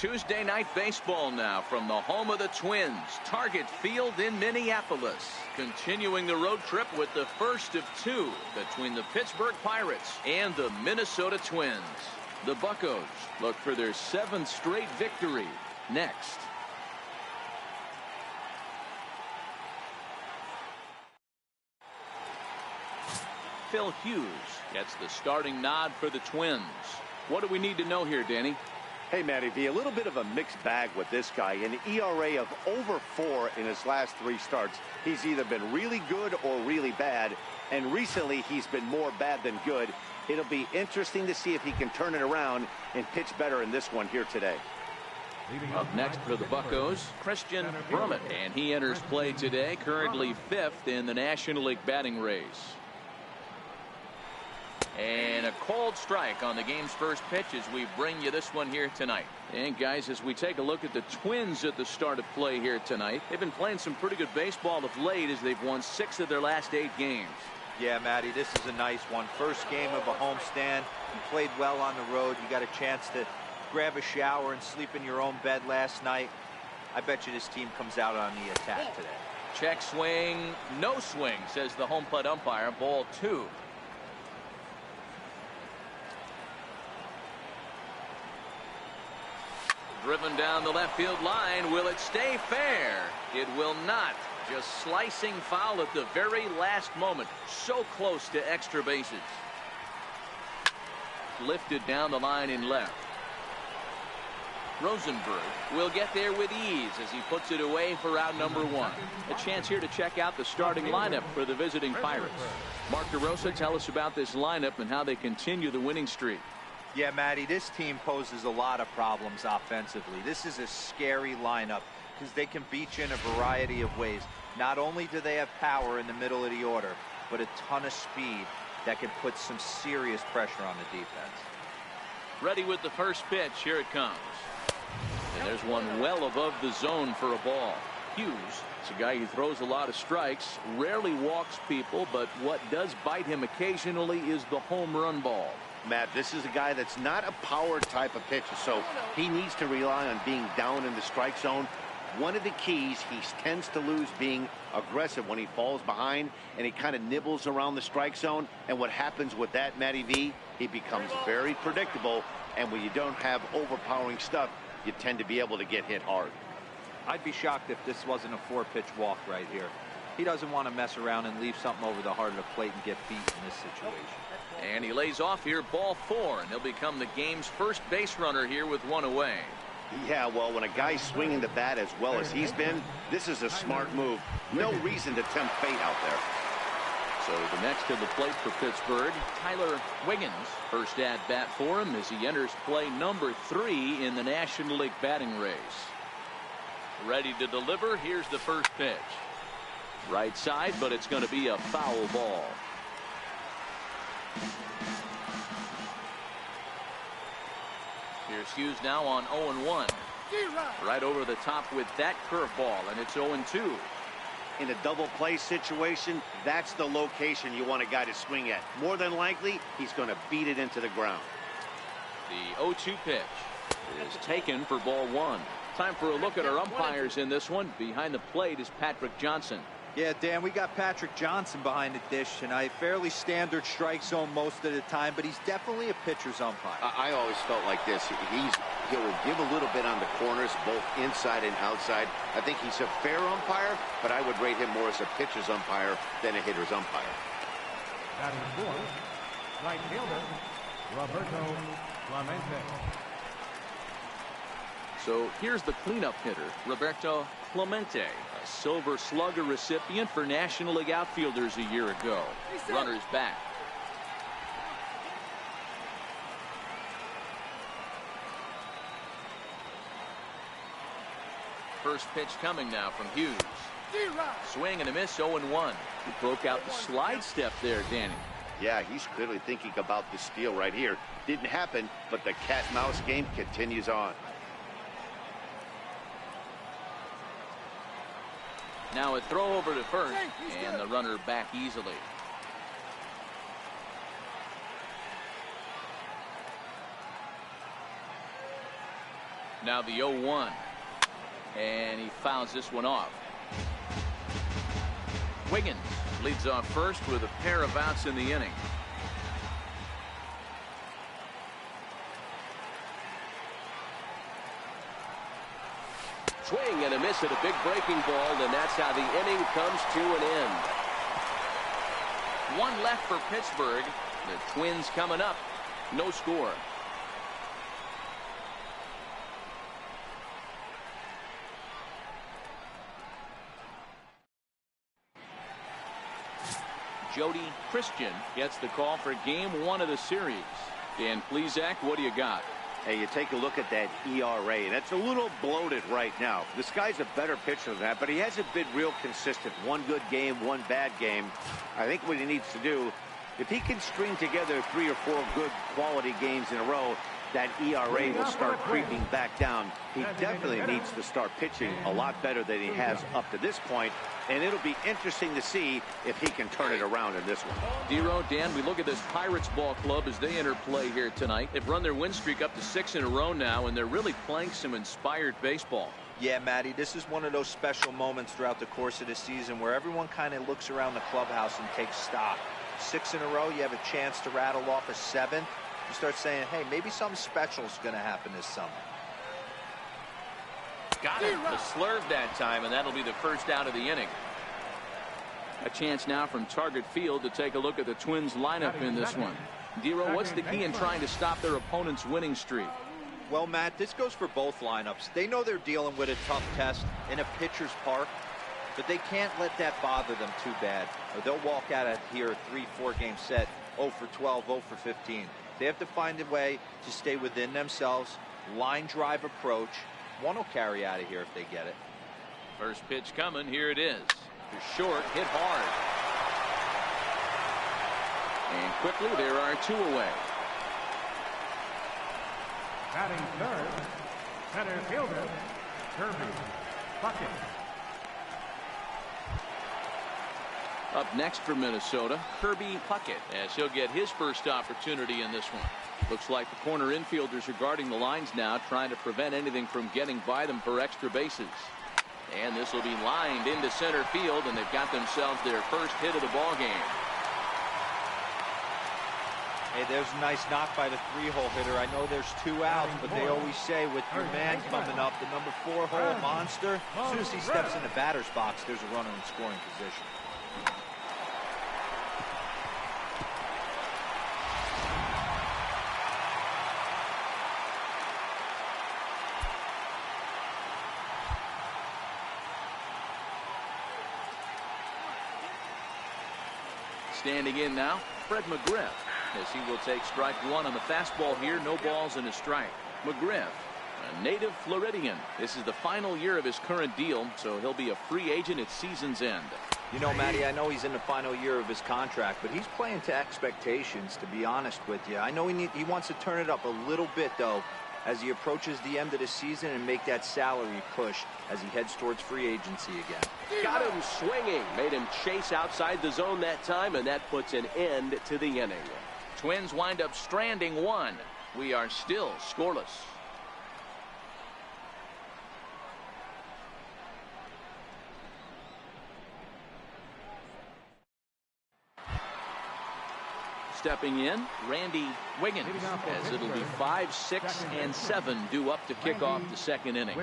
Tuesday Night Baseball now from the home of the Twins, Target Field in Minneapolis. Continuing the road trip with the first of two between the Pittsburgh Pirates and the Minnesota Twins. The Buccos look for their 7th straight victory next. Phil Hughes gets the starting nod for the Twins. What do we need to know here, Danny? Hey, Matty V, a little bit of a mixed bag with this guy. An ERA of over 4 in his last 3 starts. He's either been really good or really bad, and recently he's been more bad than good. It'll be interesting to see if he can turn it around and pitch better in this one here today. Up next for the Buccos, Christian Brummett, and he enters play today, currently 5th in the National League batting race. And a cold strike on the game's first pitch as we bring you this one here tonight. And guys, as we take a look at the Twins at the start of play here tonight, they've been playing some pretty good baseball of late as they've won 6 of their last 8 games. Yeah, Matty, this is a nice one. First game of a homestand. You played well on the road. You got a chance to grab a shower and sleep in your own bed last night. I bet you this team comes out on the attack today. Check swing, no swing, says the home plate umpire. Ball 2. Driven down the left field line. Will it stay fair? It will not. Just slicing foul at the very last moment. So close to extra bases. Lifted down the line in left. Rosenberg will get there with ease as he puts it away for out number 1. A chance here to check out the starting lineup for the visiting Pirates. Mark DeRosa, tell us about this lineup and how they continue the winning streak. Yeah, Matty, this team poses a lot of problems offensively. This is a scary lineup because they can beat you in a variety of ways. Not only do they have power in the middle of the order, but a ton of speed that can put some serious pressure on the defense. Ready with the first pitch. Here it comes. And there's one well above the zone for a ball. Hughes is a guy who throws a lot of strikes, rarely walks people, but what does bite him occasionally is the home run ball. Matt, this is a guy that's not a power type of pitcher, so he needs to rely on being down in the strike zone. One of the keys, he tends to lose being aggressive when he falls behind and he kind of nibbles around the strike zone. And what happens with that, Matty V, he becomes very predictable, and when you don't have overpowering stuff, you tend to be able to get hit hard. I'd be shocked if this wasn't a 4-pitch walk right here. He doesn't want to mess around and leave something over the heart of the plate and get beat in this situation. And he lays off here, ball 4, and he'll become the game's first base runner here with 1 away. Yeah, well, when a guy's swinging the bat as well as he's been, this is a smart move. No reason to tempt fate out there. So the next to the plate for Pittsburgh, Tyler Wiggins. First at bat for him as he enters play number 3 in the National League batting race. Ready to deliver. Here's the first pitch. Right side, but it's going to be a foul ball. Here's Hughes now on 0-1. Right over the top with that curveball, and it's 0-2. In a double play situation, that's the location you want a guy to swing at. More than likely, he's going to beat it into the ground. The 0-2 pitch is taken for ball 1. Time for a look at our umpires in this one. Behind the plate is Patrick Johnson. Yeah, Dan, we got Patrick Johnson behind the dish tonight. Fairly standard strike zone most of the time, but he's definitely a pitcher's umpire. I always felt like this. He'll give a little bit on the corners, both inside and outside. I think he's a fair umpire, but I would rate him more as a pitcher's umpire than a hitter's umpire. Batting fourth, right fielder, Roberto Clemente. So here's the cleanup hitter, Roberto Clemente, a Silver Slugger recipient for National League outfielders a year ago. Runners back. First pitch coming now from Hughes. Swing and a miss, 0-1. He broke out the slide step there, Danny. Yeah, he's clearly thinking about the steal right here. Didn't happen, but the cat-mouse game continues on. Now a throw over to first, and the runner back easily. Now the 0-1. And he fouls this one off. Wiggins leads off first with a pair of outs in the inning. Swing and a miss at a big breaking ball, and that's how the inning comes to an end. One left for Pittsburgh. The Twins coming up. No score. Jody Christian gets the call for game 1 of the series. Dan Plesac, what do you got? Hey, you take a look at that ERA, and it's a little bloated right now. This guy's a better pitcher than that, but he hasn't been real consistent. One good game, one bad game. I think what he needs to do, if he can string together 3 or 4 good quality games in a row, that ERA will start creeping back down. He definitely needs to start pitching a lot better than he has up to this point, and it'll be interesting to see if he can turn it around in this one. Dero, Dan, we look at this Pirates ball club as they enter play here tonight. They've run their win streak up to 6 in a row now, and they're really playing some inspired baseball. Yeah, Matty, this is one of those special moments throughout the course of the season where everyone kind of looks around the clubhouse and takes stock. 6 in a row, you have a chance to rattle off a 7th. You start saying, hey, maybe something special is going to happen this summer. Got it. The slurve that time, and that'll be the first out of the inning. A chance now from Target Field to take a look at the Twins lineup in this one. Dero, what's the key in trying to stop their opponent's winning streak? Well, Matt, this goes for both lineups. They know they're dealing with a tough test in a pitcher's park, but they can't let that bother them too bad, or they'll walk out of here a 3-4 game set 0 for 12, 0 for 15. They have to find a way to stay within themselves. Line drive approach. One will carry out of here if they get it. First pitch coming. Here it is. Short, hit hard. And quickly there are 2 away. Batting third, center fielder, Kirby Puckett. Up next for Minnesota, Kirby Puckett, as he'll get his first opportunity in this one. Looks like the corner infielders are guarding the lines now, trying to prevent anything from getting by them for extra bases. And this will be lined into center field, and they've got themselves their first hit of the ball game. Hey, there's a nice knock by the 3-hole hitter. I know there's 2 outs, but they always say with your man coming up, the number 4-hole monster, as soon as he steps in the batter's box, there's a runner in scoring position. Standing in now, Fred McGriff, as he will take strike 1 on the fastball here. No balls and a strike. McGriff, a native Floridian. This is the final year of his current deal, so he'll be a free agent at season's end. You know, Matty, I know he's in the final year of his contract, but he's playing to expectations, to be honest with you. I know he wants to turn it up a little bit, though, as he approaches the end of the season and make that salary push as he heads towards free agency again. Got him swinging. Made him chase outside the zone that time, and that puts an end to the inning. Twins wind up stranding 1. We are still scoreless. Stepping in, Randy Wiggins, as it'll be 5, 6, and 7 due up to kick off the second inning.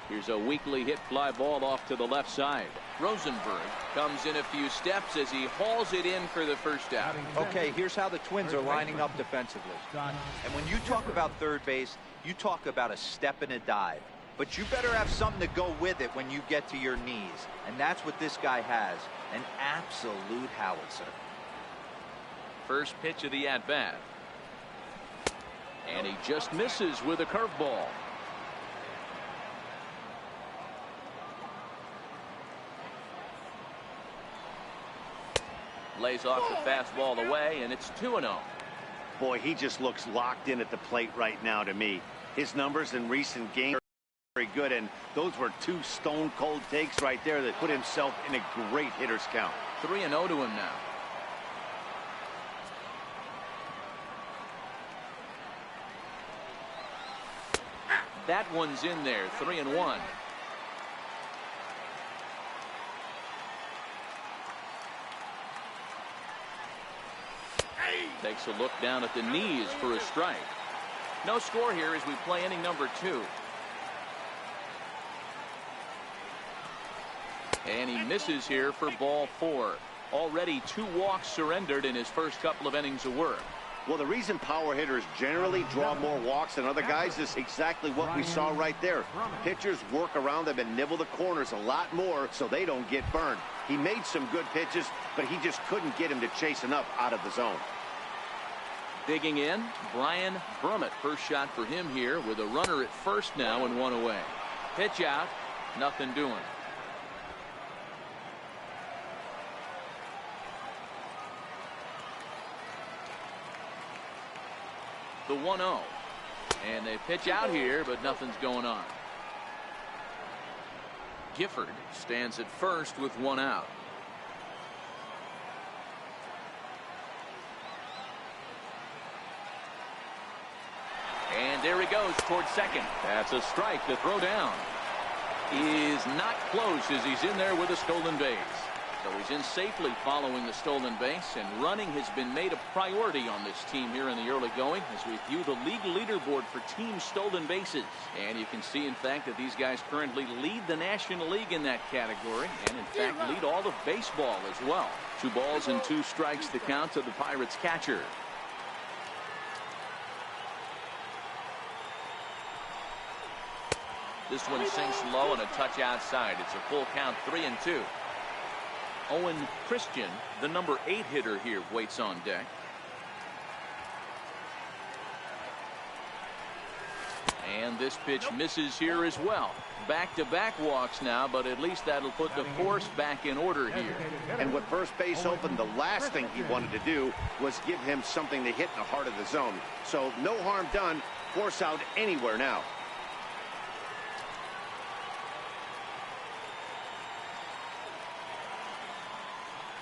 Here's a weakly hit fly ball off to the left side. Rosenberg comes in a few steps as he hauls it in for the first out. Okay, here's how the Twins are lining up defensively. And when you talk about third base, you talk about a step and a dive. But you better have something to go with it when you get to your knees. And that's what this guy has. An absolute howitzer. First pitch of the at-bat. And he just misses with a curveball. Lays off the fastball away, and it's 2-0. Boy, he just looks locked in at the plate right now to me. His numbers in recent games are very good, and those were 2 stone-cold takes right there that put himself in a great hitter's count. 3-0 to him now. That one's in there, 3-1. Takes a look down at the knees for a strike. No score here as we play inning number 2. And he misses here for ball 4. Already 2 walks surrendered in his first couple of innings of work. Well, the reason power hitters generally draw more walks than other guys is exactly what we saw right there. Pitchers work around them and nibble the corners a lot more so they don't get burned. He made some good pitches, but he just couldn't get him to chase enough out of the zone. Digging in, Brian Brummett. First shot for him here with a runner at first now and 1 away. Pitch out, nothing doing. The 1-0. And they pitch out here, but nothing's going on. Gifford stands at first with 1 out. And there he goes towards second. That's a strike. The throw down is not close as he's in there with a stolen base. So he's in safely following the stolen base, and running has been made a priority on this team here in the early going as we view the league leaderboard for team stolen bases. And you can see, in fact, that these guys currently lead the National League in that category and, in fact, lead all of baseball as well. 2 balls and 2 strikes the count to the Pirates catcher. This one sinks low and a touch outside. It's a full count, 3-2. Owen Christian, the number 8 hitter here, waits on deck. And this pitch misses here as well. Back-to-back walks now, but at least that'll put the force back in order here. And with first base open, the last thing he wanted to do was give him something to hit in the heart of the zone. So no harm done. Force out anywhere now.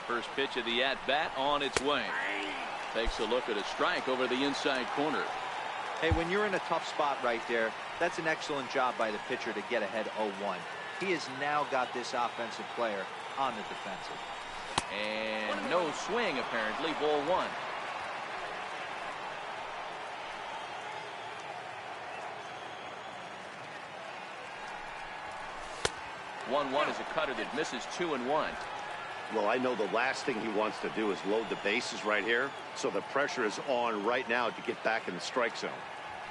First pitch of the at-bat on its way. Takes a look at a strike over the inside corner. Hey, when you're in a tough spot right there, that's an excellent job by the pitcher to get ahead 0-1. He has now got this offensive player on the defensive. And no swing, apparently. Ball 1. One is a cutter that misses 2-1. Well, I know the last thing he wants to do is load the bases right here, so the pressure is on right now to get back in the strike zone.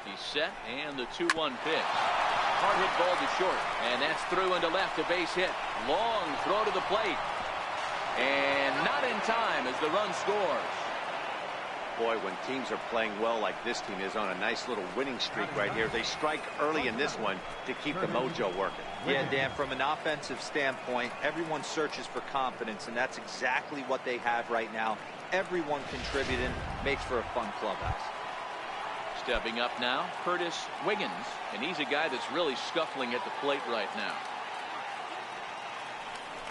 He's set, and the 2-1 pitch. Hard hit ball to short, and that's through into left, a base hit. Long throw to the plate, and not in time as the run scores. Boy, when teams are playing well like this team is on a nice little winning streak right here, they strike early in this one to keep the mojo working. Yeah, Dan, from an offensive standpoint, everyone searches for confidence, and that's exactly what they have right now. Everyone contributing makes for a fun clubhouse. Stepping up now, Curtis Wiggins, and he's a guy that's really scuffling at the plate right now.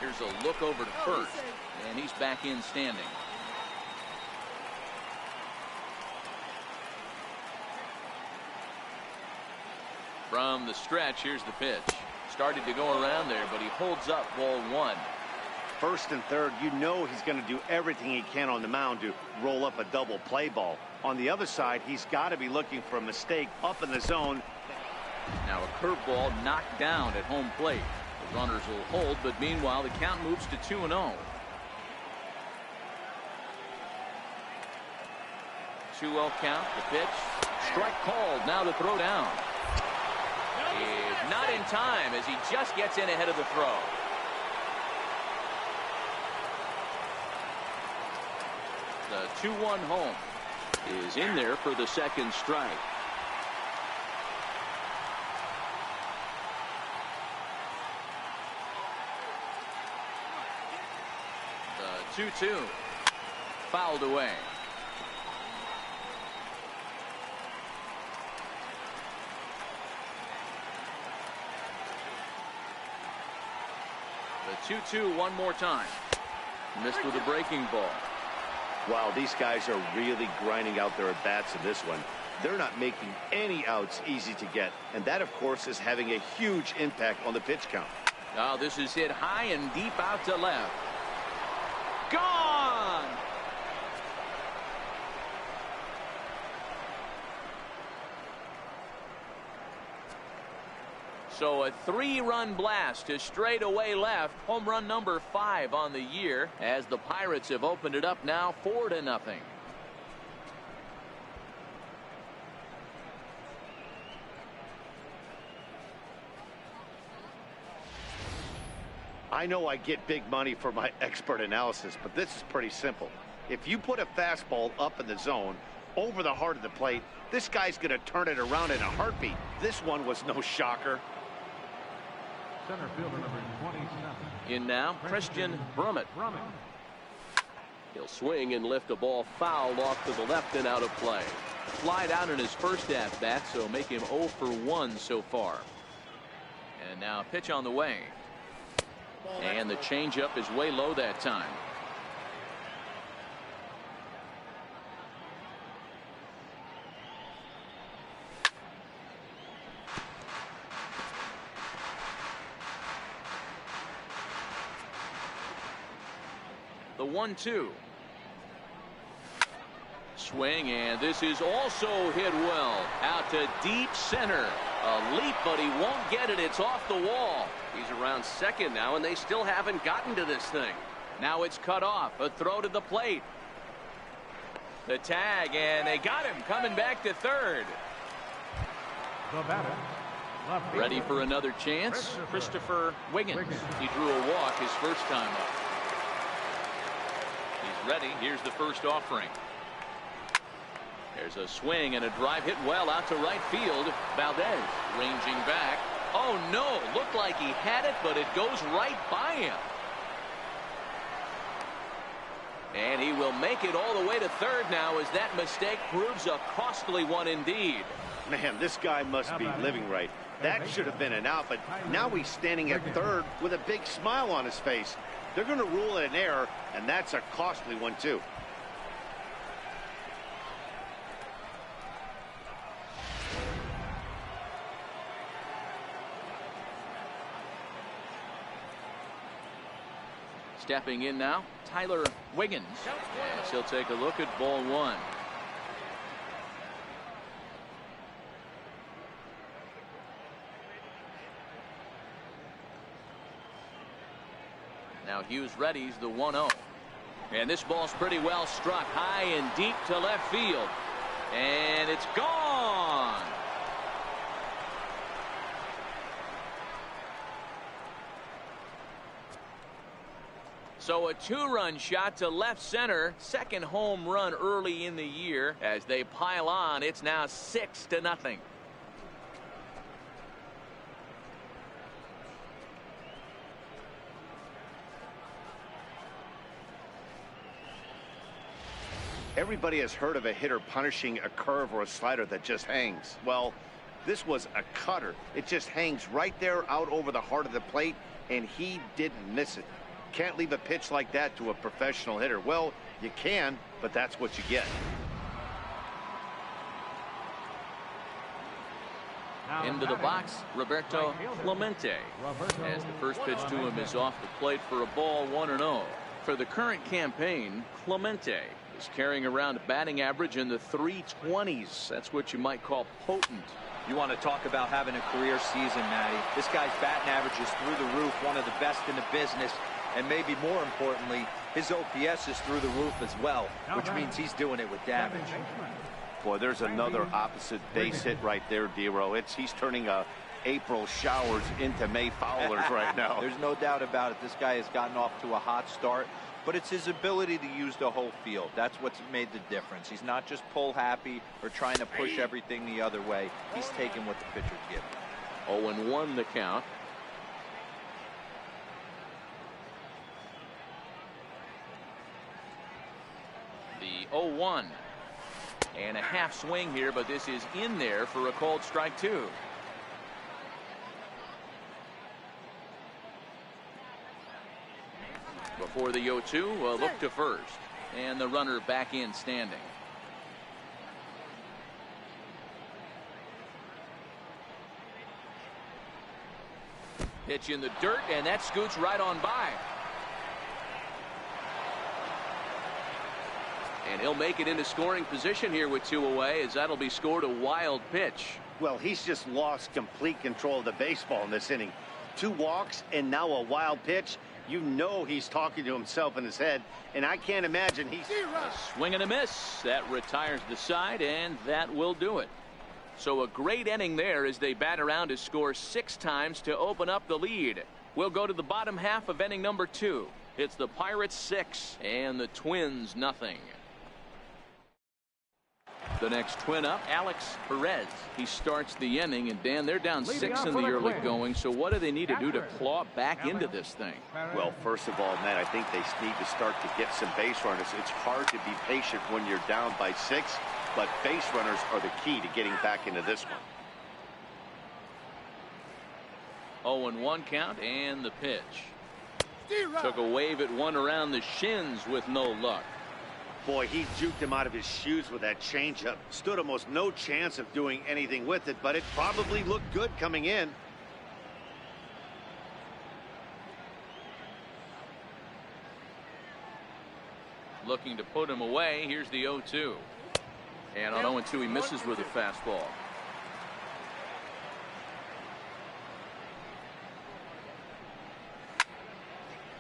Here's a look over to first, and he's back in standing. From the stretch, here's the pitch. Started to go around there, but he holds up ball 1. First and third, you know he's going to do everything he can on the mound to roll up a double play ball. On the other side, he's got to be looking for a mistake up in the zone. Now a curveball knocked down at home plate. The runners will hold, but meanwhile the count moves to 2-0. 2-0 count, the pitch. Strike called, now the throw down. Is not in time as he just gets in ahead of the throw. The 2-1 home is in there for the second strike. The 2-2 fouled away. The 2-2 one more time. Missed with a breaking ball. Wow, these guys are really grinding out their at-bats in this one. They're not making any outs easy to get, and that, of course, is having a huge impact on the pitch count. Oh, this is hit high and deep out to left. Gone! So a 3-run blast to straightaway left. Home run number 5 on the year, as the Pirates have opened it up now 4-0. I know I get big money for my expert analysis, but this is pretty simple. If you put a fastball up in the zone over the heart of the plate, this guy's going to turn it around in a heartbeat. This one was no shocker. Center fielder number 27. In now, Christian Brummett. He'll swing and lift a ball foul off to the left and out of play. Flied out in his first at-bat, so make him 0 for 1 so far. And now a pitch on the way. And the changeup is way low that time. The 1-2. Swing, and this is also hit well. Out to deep center. A leap, but he won't get it. It's off the wall. He's around second now, and they still haven't gotten to this thing. Now it's cut off. A throw to the plate. The tag, and they got him coming back to third. The batter, left fielder, Ready for another chance? Christopher Wiggins. He drew a walk his first time up. He's ready. Here's the first offering. There's a swing and a drive hit well out to right field. Valdez ranging back. Oh no, looked like he had it, but it goes right by him. And he will make it all the way to third now, as that mistake proves a costly one indeed. Man, this guy must be living right. That should have been an out, but now he's standing at third with a big smile on his face. They're going to rule it an error, and that's a costly one too. Stepping in now, Tyler Wiggins. And he'll take a look at ball 1. Now Hughes readies the 1-0. And this ball's pretty well struck high and deep to left field. And it's gone. So a 2-run shot to left center. Second home run early in the year. As they pile on, it's now 6-0. Everybody has heard of a hitter punishing a curve or a slider that just hangs. Well, this was a cutter. It just hangs right there out over the heart of the plate, and he didn't miss it. Can't leave a pitch like that to a professional hitter. Well, you can, but that's what you get. Into the box, Roberto Clemente. As the first pitch to him is off the plate for a ball, 1-0. For the current campaign, Clemente is carrying around a batting average in the 320s. That's what you might call potent. You want to talk about having a career season, Matty. This guy's batting average is through the roof, one of the best in the business. And maybe more importantly, his OPS is through the roof as well, which means he's doing it with damage. Boy, there's another opposite base hit right there, Dero. He's turning April showers into May foulers right now. There's no doubt about it. This guy has gotten off to a hot start, but it's his ability to use the whole field. That's what's made the difference. He's not just pull happy or trying to push everything the other way. He's taking what the pitcher's giving. 0-1 the count. The 0-1. And a half swing here, but this is in there for a called strike 2. Before the 0-2, a look to first. And the runner back in standing. Pitch in the dirt, and that scoots right on by. And he'll make it into scoring position here with 2 away, as that'll be scored a wild pitch. Well, he's just lost complete control of the baseball in this inning. 2 walks and now a wild pitch. You know he's talking to himself in his head, and I can't imagine he's... A swing and a miss. That retires the side, and that will do it. So a great inning there as they bat around to score 6 times to open up the lead. We'll go to the bottom half of inning number 2. It's the Pirates 6 and the Twins nothing. The next twin up, Alex Perez. He starts the inning, and Dan, they're down 6 in the early going. So what do they need to do to claw back into this thing? Well, first of all, Matt, I think they need to start to get some base runners. It's hard to be patient when you're down by 6, but base runners are the key to getting back into this one. 0-1 count, and the pitch. Took a wave at one around the shins with no luck. Boy, he juked him out of his shoes with that changeup. Stood almost no chance of doing anything with it, but it probably looked good coming in. Looking to put him away. Here's the 0-2. And on 0-2, he misses with a fastball.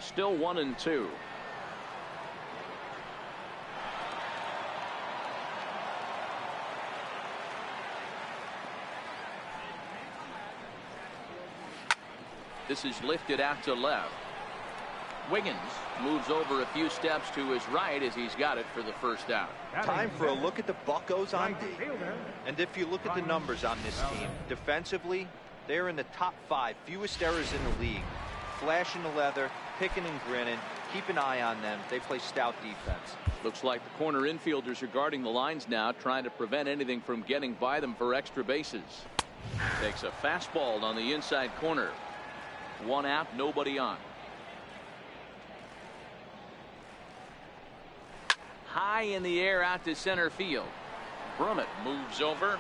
Still 1-2. This is lifted out to left. Wiggins moves over a few steps to his right as he's got it for the first out. Time for a look at the Buccos on D. And if you look at the numbers on this team, defensively, they're in the top 5, fewest errors in the league. Flashing the leather, picking and grinning. Keep an eye on them. They play stout defense. Looks like the corner infielders are guarding the lines now, trying to prevent anything from getting by them for extra bases. Takes a fastball on the inside corner. 1 out, nobody on. High in the air out to center field. Brummett moves over,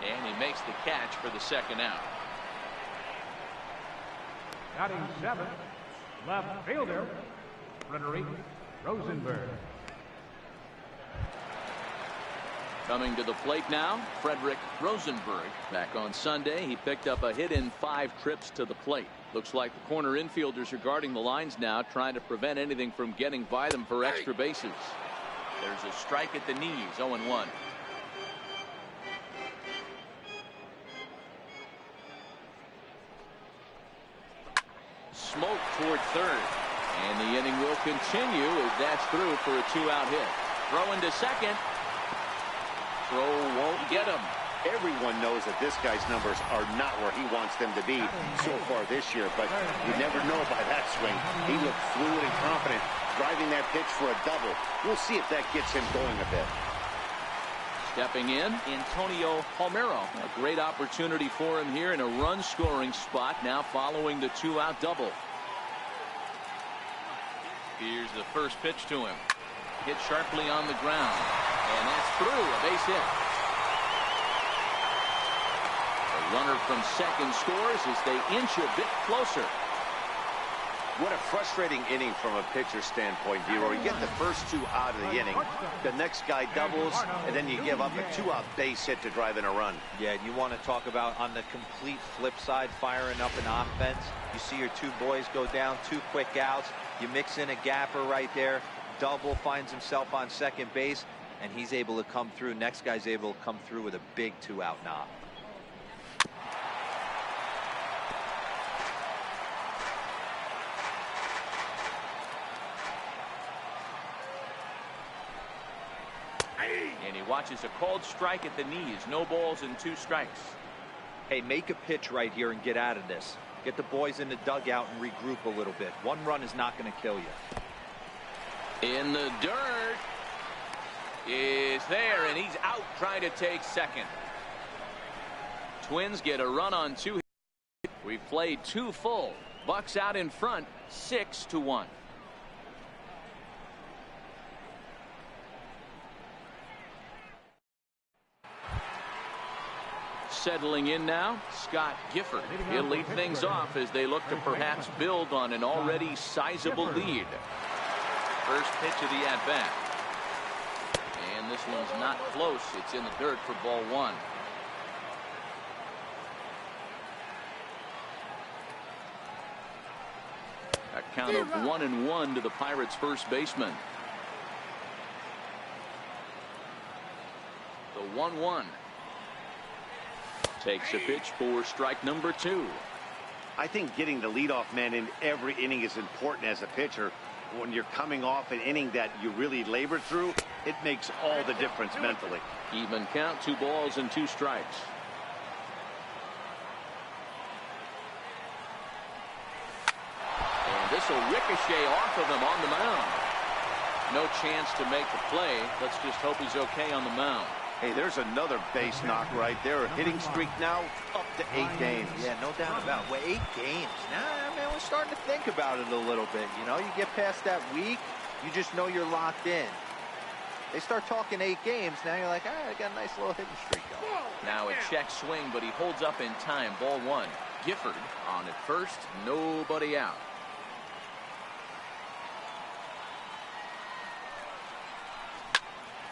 and he makes the catch for the second out. Batting 7, left fielder, Frederick Rosenberg. Coming to the plate now, Frederick Rosenberg. Back on Sunday, he picked up a hit in 5 trips to the plate. Looks like the corner infielders are guarding the lines now, trying to prevent anything from getting by them for extra bases. There's a strike at the knees, 0-1. Smoke toward third. And the inning will continue as that's through for a 2-out hit. Throw into second. Throw won't get him. Everyone knows that this guy's numbers are not where he wants them to be so far this year, but you never know by that swing. He looked fluid and confident, driving that pitch for a double. We'll see if that gets him going a bit. Stepping in, Antonio Palmero. A great opportunity for him here in a run-scoring spot now following the 2-out double. Here's the first pitch to him. Hit sharply on the ground. And that's through, a base hit. The runner from second scores as they inch a bit closer. What a frustrating inning from a pitcher's standpoint, Dero. You get the first 2 out of the inning. The next guy doubles, and then you give up a 2-out base hit to drive in a run. Yeah, you want to talk about on the complete flip side, firing up an offense. You see your 2 boys go down, 2 quick outs. You mix in a gapper right there. Double, finds himself on second base, and he's able to come through. Next guy's able to come through with a big 2-out knock. And he watches a called strike at the knees. No balls and 2 strikes. Hey, make a pitch right here and get out of this. Get the boys in the dugout and regroup a little bit. 1 run is not going to kill you. In the dirt is there, and he's out trying to take second. Twins get a run on 2. We've played 2 full. Bucks out in front, 6-1. settling in now, Scott Gifford. He'll lead things off as they look to perhaps build on an already sizable lead. First pitch of the at-bat. And this one's not close. It's in the dirt for ball one. A count of 1-1 to the Pirates' first baseman. The 1-1. Takes a pitch for strike number 2. I think getting the leadoff man in every inning is important as a pitcher. When you're coming off an inning that you really labored through, it makes all the difference mentally. Even count, 2 balls and 2 strikes. And this will ricochet off of him on the mound. No chance to make the play. Let's just hope he's okay on the mound. Hey, there's another base knock right there. A hitting streak now up to 8 games. Yeah, no doubt about it. Well, 8 games. Now, I mean, we're starting to think about it a little bit. You know, you get past that week, you just know you're locked in. They start talking 8 games, now you're like, I got a nice little hitting streak going. Now a check swing, but he holds up in time. Ball 1. Gifford on at first, nobody out.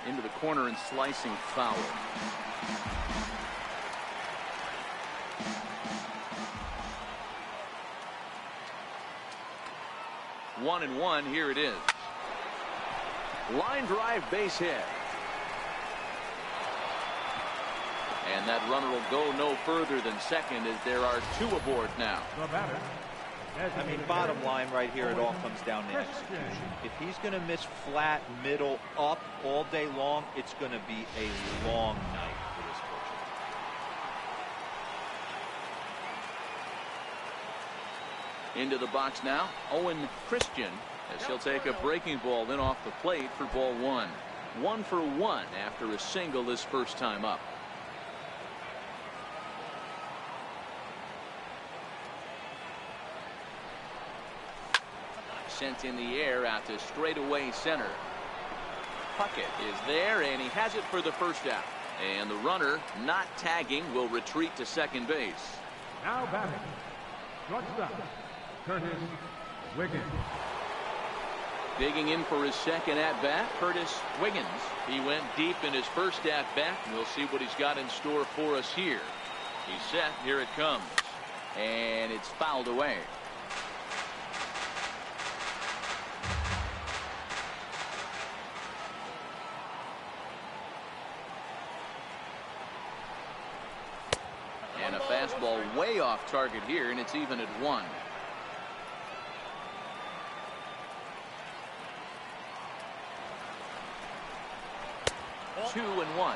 Into the corner and slicing foul. One and one. Here it is. Line drive, base hit. And that runner will go no further than second as there are 2 aboard now. The batter. I mean, bottom line right here, it all comes down to execution. If he's going to miss flat, middle, up all day long, it's going to be a long night for this pitcher. Into the box now, Owen Christian, as he'll take a breaking ball in off the plate for ball 1. 1 for 1 after a single his first time up. Sent in the air out to straightaway center. Puckett is there, and he has it for the first out. And the runner, not tagging, will retreat to second base. Now batting. Shortstop. Curtis Wiggins. Digging in for his second at-bat, Curtis Wiggins. He went deep in his first at-bat, and we'll see what he's got in store for us here. He's set. Here it comes. And it's fouled away. And a fastball way off target here, and it's even at 1. Two and 1.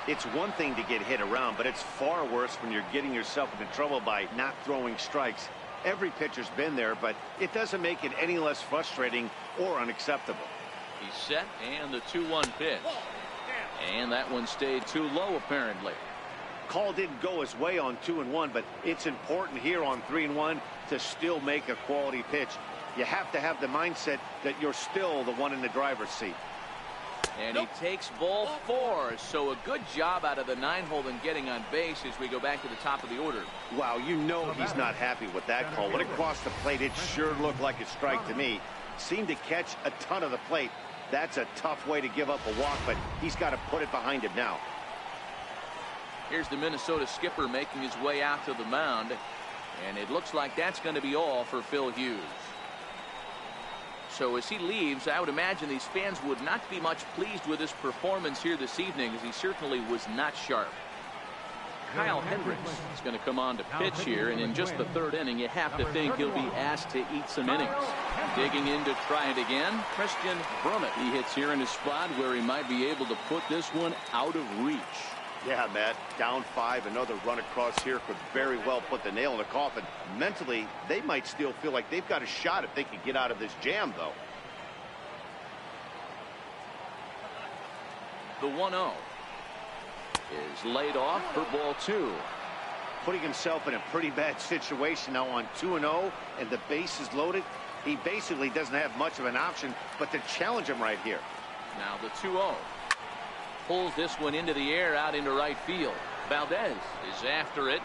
It's one thing to get hit around, but it's far worse when you're getting yourself into trouble by not throwing strikes. Every pitcher's been there, but it doesn't make it any less frustrating or unacceptable. He's set, and the 2-1 pitch. And that one stayed too low, apparently. Call didn't go his way on 2 and 1, but it's important here on 3 and 1 to still make a quality pitch. You have to have the mindset that you're still the one in the driver's seat. And he takes ball 4. So a good job out of the 9-hole in getting on base as we go back to the top of the order. Wow, you know he's not happy with that call. When it crossed the plate, it sure looked like a strike to me. Seemed to catch a ton of the plate. That's a tough way to give up a walk, but he's got to put it behind him now. Here's the Minnesota skipper making his way out to the mound, and it looks like that's going to be all for Phil Hughes. So as he leaves, I would imagine these fans would not be much pleased with his performance here this evening, as he certainly was not sharp. Kyle Hendricks is going to come on to pitch here, and in just the 3rd inning, you have to think he'll be asked to eat some innings. Digging in to try it again, Christian Brummett. He hits here in a spot where he might be able to put this one out of reach. Yeah, Matt, down 5, another run across here could very well put the nail in the coffin. Mentally, they might still feel like they've got a shot if they can get out of this jam, though. The 1-0 is laid off for ball 2. Putting himself in a pretty bad situation now on 2-0, and the base is loaded. He basically doesn't have much of an option but to challenge him right here. Now the 2-0. Pulls this one into the air out into right field. Valdez is after it.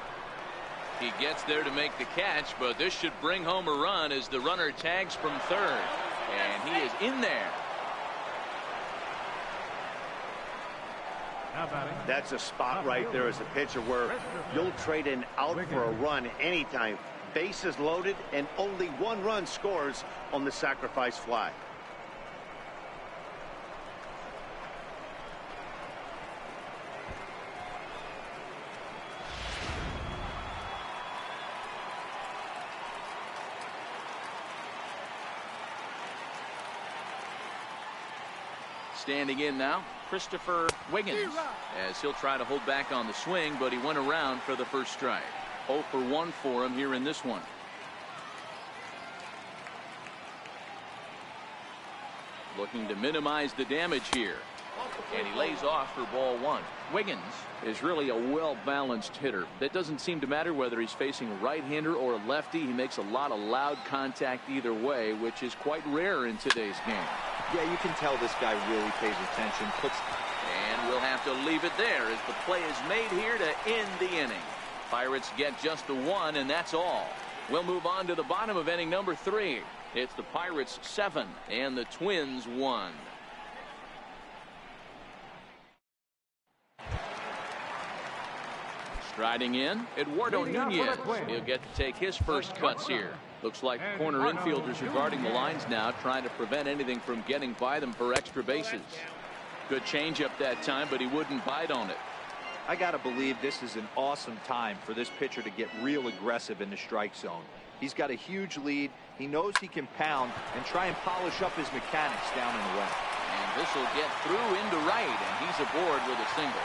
He gets there to make the catch, but this should bring home a run as the runner tags from third. And he is in there. That's a spot right there as a pitcher where you'll trade an out for a run anytime. Bases loaded and only one run scores on the sacrifice fly. Standing in now, Christopher Wiggins, as he'll try to hold back on the swing, but he went around for the first strike. 0 for 1 for him here in this one. Looking to minimize the damage here. And he lays off for ball 1. Wiggins is really a well-balanced hitter. That doesn't seem to matter whether he's facing a right-hander or a lefty. He makes a lot of loud contact either way, which is quite rare in today's game. Yeah, you can tell this guy really pays attention. And we'll have to leave it there as the play is made here to end the inning. Pirates get just the 1, and that's all. We'll move on to the bottom of inning number 3. It's the Pirates 7 and the Twins 1. Striding in, Eduardo Nunez. He'll get to take his first cuts here. Looks like corner infielders are guarding the lines now, trying to prevent anything from getting by them for extra bases. Good changeup that time, but he wouldn't bite on it. I got to believe this is an awesome time for this pitcher to get real aggressive in the strike zone. He's got a huge lead. He knows he can pound and try and polish up his mechanics down and away. And this will get through into right, and he's aboard with a single.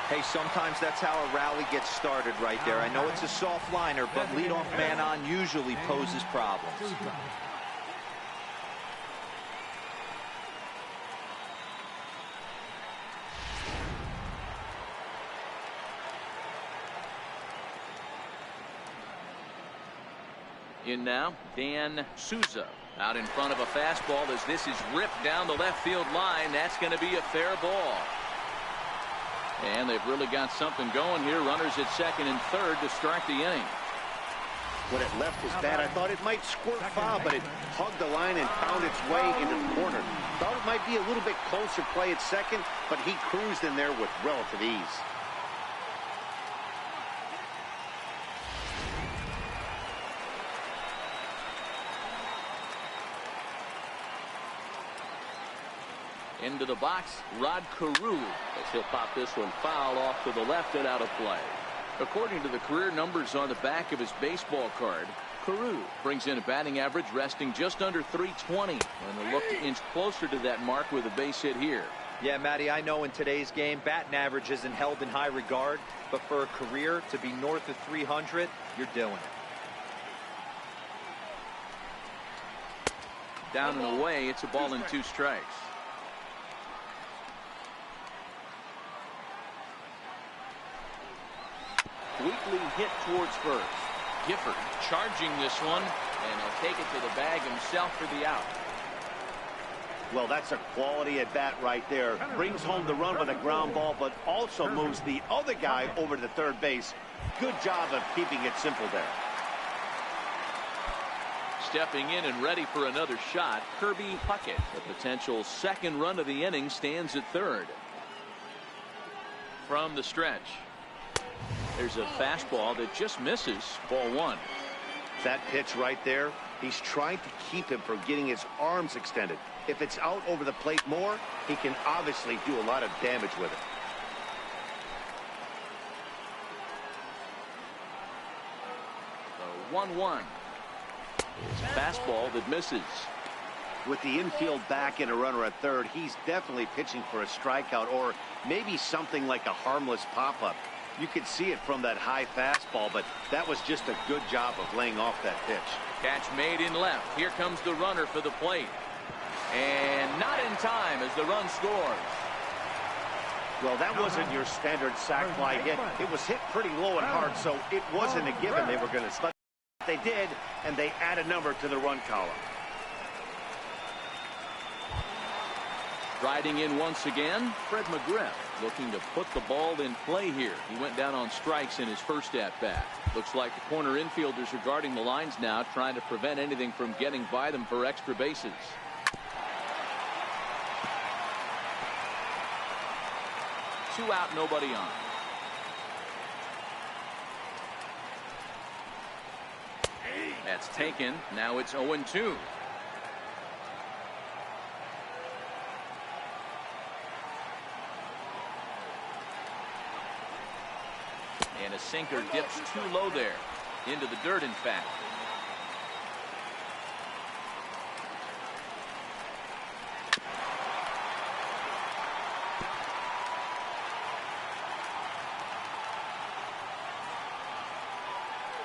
Hey, sometimes that's how a rally gets started right there. I know it's a soft liner, but leadoff man on usually poses problems. In now, Dan Souza out in front of a fastball as this is ripped down the left field line. That's going to be a fair ball. And they've really got something going here. Runners at second and third to start the inning. When it left his bat, I thought it might squirt foul, but it hugged the line and found its way into the corner. Thought it might be a little bit closer play at second, but he cruised in there with relative ease. Into the box, Rod Carew, as he'll pop this one foul off to the left and out of play. According to the career numbers on the back of his baseball card, Carew brings in a batting average resting just under .320, and they'll look to inch closer to that mark with a base hit here. Yeah, Matty, I know in today's game, batting average isn't held in high regard, but for a career to be north of 300, you're doing it. Down and away, it's a ball and 2 strikes. Weakly hit towards first. Gifford charging this one, and he'll take it to the bag himself for the out. Well, that's a quality at bat right there. Brings home the run with a ground ball, but also moves the other guy over to third base. Good job of keeping it simple there. Stepping in and ready for another shot, Kirby Puckett. The potential second run of the inning stands at third. From the stretch. There's a fastball that just misses. Ball 1. That pitch right there, he's trying to keep him from getting his arms extended. If it's out over the plate more, he can obviously do a lot of damage with it. The 1-1. It's a fastball that misses. With the infield back and a runner at third, he's definitely pitching for a strikeout or maybe something like a harmless pop-up. You could see it from that high fastball, but that was just a good job of laying off that pitch. Catch made in left. Here comes the runner for the plate. And not in time as the run scores. Well, that wasn't your standard sac fly hit. It was hit pretty low and hard, so it wasn't a given they were going to stop. They did, and they add a number to the run column. Riding in once again, Fred McGriff, looking to put the ball in play here. He went down on strikes in his first at-bat. Looks like the corner infielders are guarding the lines now, trying to prevent anything from getting by them for extra bases. Two out, nobody on. That's taken. Now it's 0-2. And a sinker dips too low there. Into the dirt, in fact.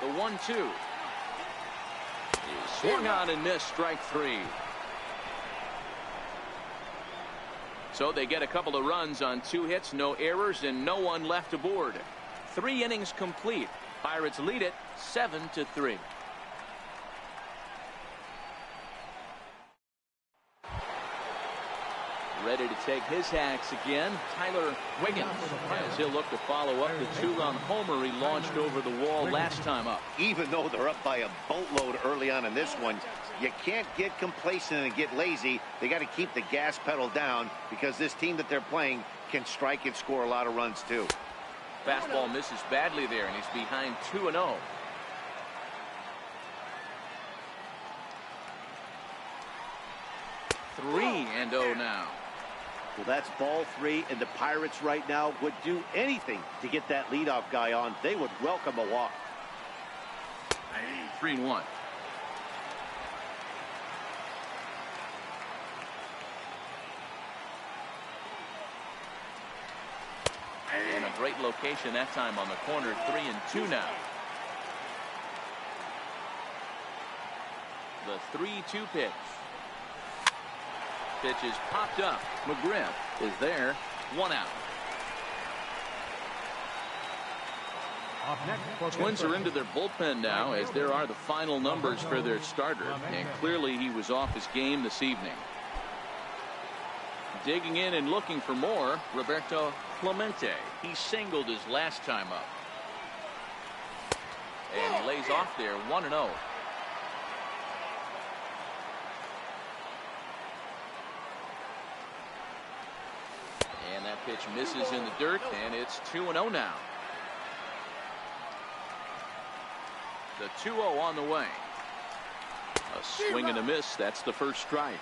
The 1-2. Swung on and missed, strike three. So they get a couple of runs on 2 hits, no errors, and no one left aboard. 3 innings complete. Pirates lead it 7-3. Ready to take his hacks again, Tyler Wiggins, as he'll look to follow up the 2-run homer he launched over the wall last time up. Even though they're up by a boatload early on in this one, you can't get complacent and get lazy. They got to keep the gas pedal down because this team that they're playing can strike and score a lot of runs too. Fastball misses badly there, and he's behind 2-0. Three and 0 now. Well, that's ball 3, and the Pirates right now would do anything to get that leadoff guy on. They would welcome a walk. 3-1. And a great location that time on the corner. 3-2 now. The 3-2 pitch. Pitch is popped up. McGriff is there. 1 out. Twins are into their bullpen now, as there are the final numbers for their starter, and clearly he was off his game this evening. Digging in and looking for more, Roberto Clemente. He singled his last time up. And he lays off there. 1-0. And that pitch misses in the dirt, and it's 2-0 now. The 2-0 on the way. A swing and a miss. That's the first strike.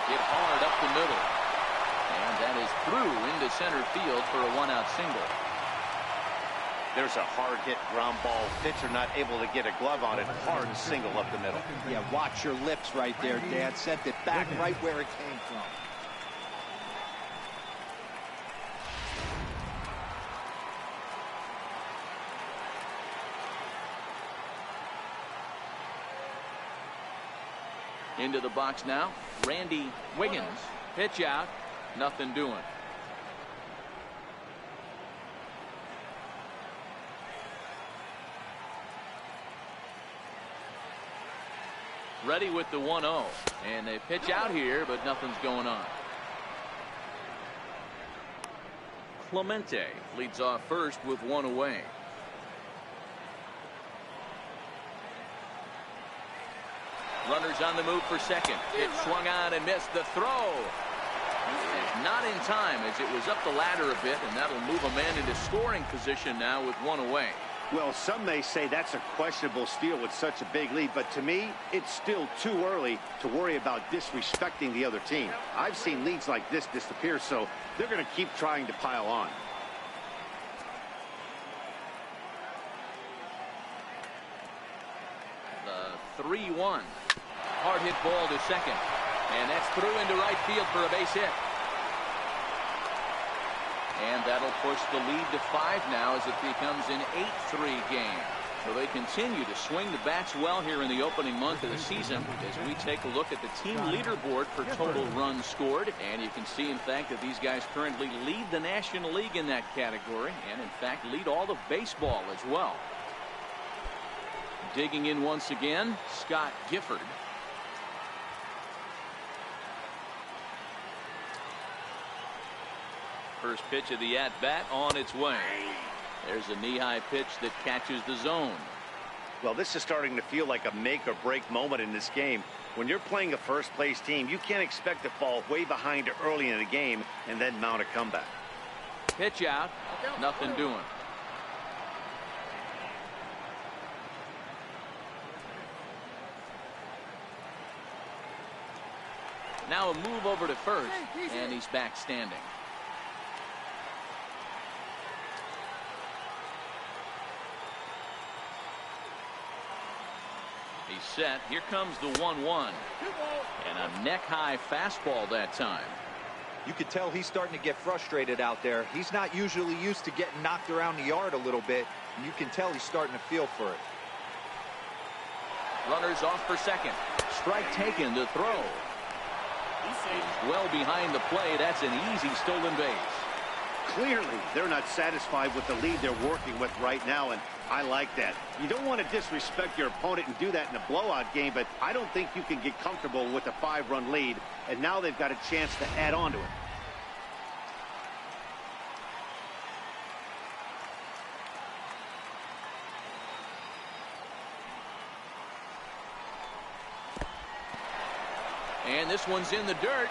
Hit hard up the middle. And that is through into center field for a 1-out single. There's a hard hit ground ball. Pitcher not able to get a glove on it. Hard single up the middle. Yeah, watch your lips right there, Dad. Sent it back right where it came from. Into the box now, Randy Wiggins. Pitch out, nothing doing. Ready with the 1-0, and they pitch out here, but nothing's going on. Clemente leads off first with 1 away. Runners on the move for second. It swung on and missed. The throw is not in time, as it was up the ladder a bit, and that'll move a man into scoring position now with 1 away. Well, some may say that's a questionable steal with such a big lead, but to me, it's still too early to worry about disrespecting the other team. I've seen leads like this disappear, so they're going to keep trying to pile on. The 3-1. Hard hit ball to second, and that's through into right field for a base hit. And that'll push the lead to 5 now, as it becomes an 8-3 game. So they continue to swing the bats well here in the opening month of the season, as we take a look at the team leaderboard for total runs scored. And you can see, in fact, that these guys currently lead the National League in that category, and in fact lead all of baseball as well. Digging in once again, Scott Gifford. First pitch of the at-bat on its way. There's a knee-high pitch that catches the zone. Well, this is starting to feel like a make-or-break moment in this game. When you're playing a first-place team, you can't expect to fall way behind early in the game and then mount a comeback. Pitch out, nothing doing. Now a move over to first, and he's back standing. He's set. Here comes the 1-1. And a neck-high fastball that time. You could tell he's starting to get frustrated out there. He's not usually used to getting knocked around the yard a little bit. And you can tell he's starting to feel for it. Runners off for second. Strike taken to throw. He's well behind the play. That's an easy stolen base. Clearly, they're not satisfied with the lead they're working with right now, and I like that. You don't want to disrespect your opponent and do that in a blowout game, but I don't think you can get comfortable with a 5-run lead, and now they've got a chance to add on to it. And this one's in the dirt.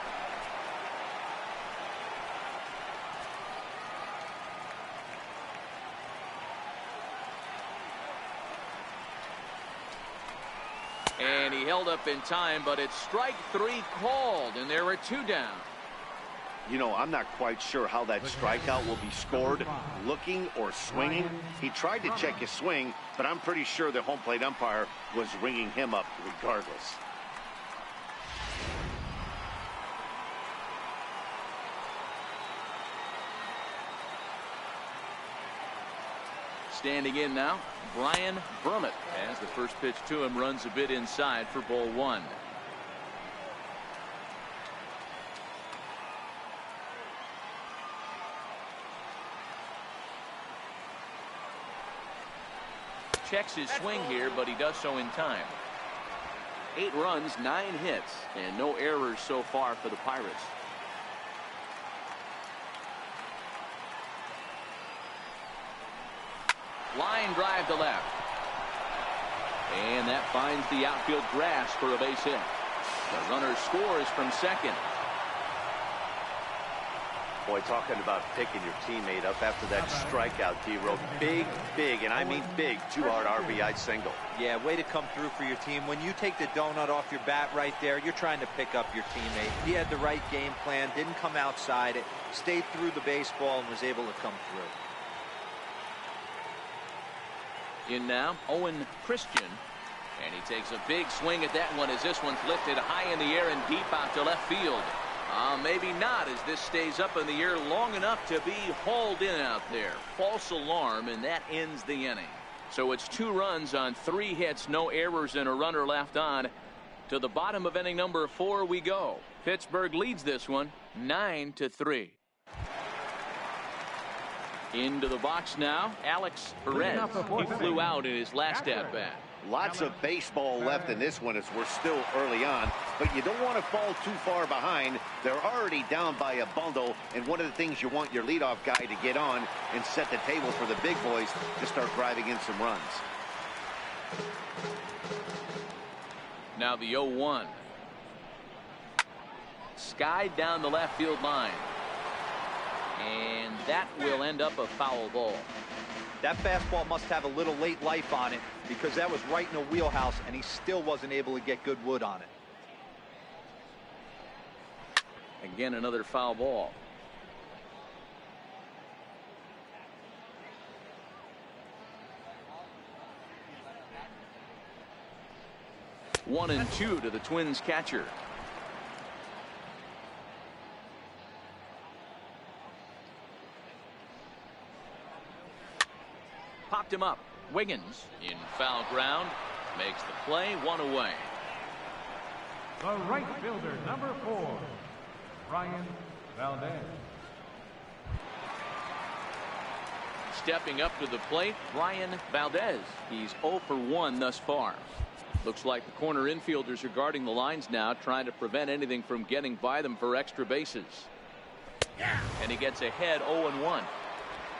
And he held up in time, but it's strike 3 called, and there are 2 down. You know, I'm not quite sure how that strikeout will be scored, looking or swinging. He tried to check his swing, but I'm pretty sure the home plate umpire was ringing him up regardless. Standing in now, Brian Brummett, as the first pitch to him runs a bit inside for ball 1. Checks his swing here, but he does so in time. 8 runs, 9 hits, and no errors so far for the Pirates. Line drive to left. And that finds the outfield grass for a base hit. The runner scores from second. Boy, talking about picking your teammate up after that strikeout, D-Row. Big, and I mean big, 2-hard RBI single. Yeah, way to come through for your team. When you take the donut off your bat right there, you're trying to pick up your teammate. He had the right game plan, didn't come outside it, stayed through the baseball, and was able to come through. In now, Owen Christian. And he takes a big swing at that one as this one's lifted high in the air and deep out to left field. Maybe not, as this stays up in the air long enough to be hauled in out there. False alarm, and that ends the inning. So it's 2 runs on 3 hits, no errors, and a runner left on. To the bottom of inning number 4 we go. Pittsburgh leads this one 9-3. Into the box now, Alex Perez. He flew out in his last at-bat. Lots of baseball left in this one as we're still early on, but you don't want to fall too far behind. They're already down by a bundle, and one of the things you want your leadoff guy to get on and set the table for the big boys to start driving in some runs. Now the 0-1. Skied down the left field line. And that will end up a foul ball. That fastball must have a little late life on it, because that was right in the wheelhouse, and he still wasn't able to get good wood on it. Again, another foul ball. One and 2 to the Twins catcher. Popped him up. Wiggins in foul ground makes the play, 1 away. The right fielder, number 4, Brian Valdez. Stepping up to the plate, Brian Valdez. He's 0 for 1 thus far. Looks like the corner infielders are guarding the lines now, trying to prevent anything from getting by them for extra bases. And he gets ahead 0-1.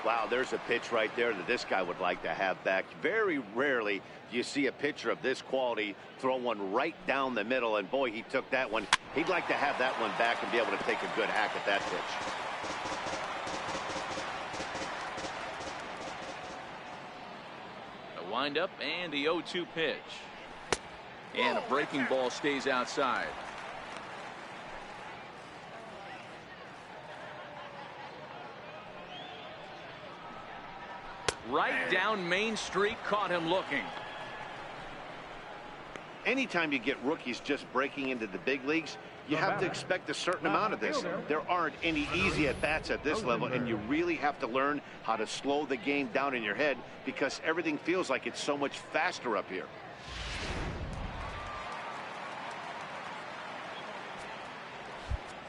Wow, there's a pitch right there that this guy would like to have back. Very rarely do you see a pitcher of this quality throw one right down the middle, and boy, he took that one. He'd like to have that one back and be able to take a good hack at that pitch. A windup and the 0-2 pitch. And a breaking ball stays outside. Right down Main Street, caught him looking. Anytime you get rookies just breaking into the big leagues, you have to expect a certain amount of this. There aren't any easy at-bats at this level, and you really have to learn how to slow the game down in your head because everything feels like it's so much faster up here.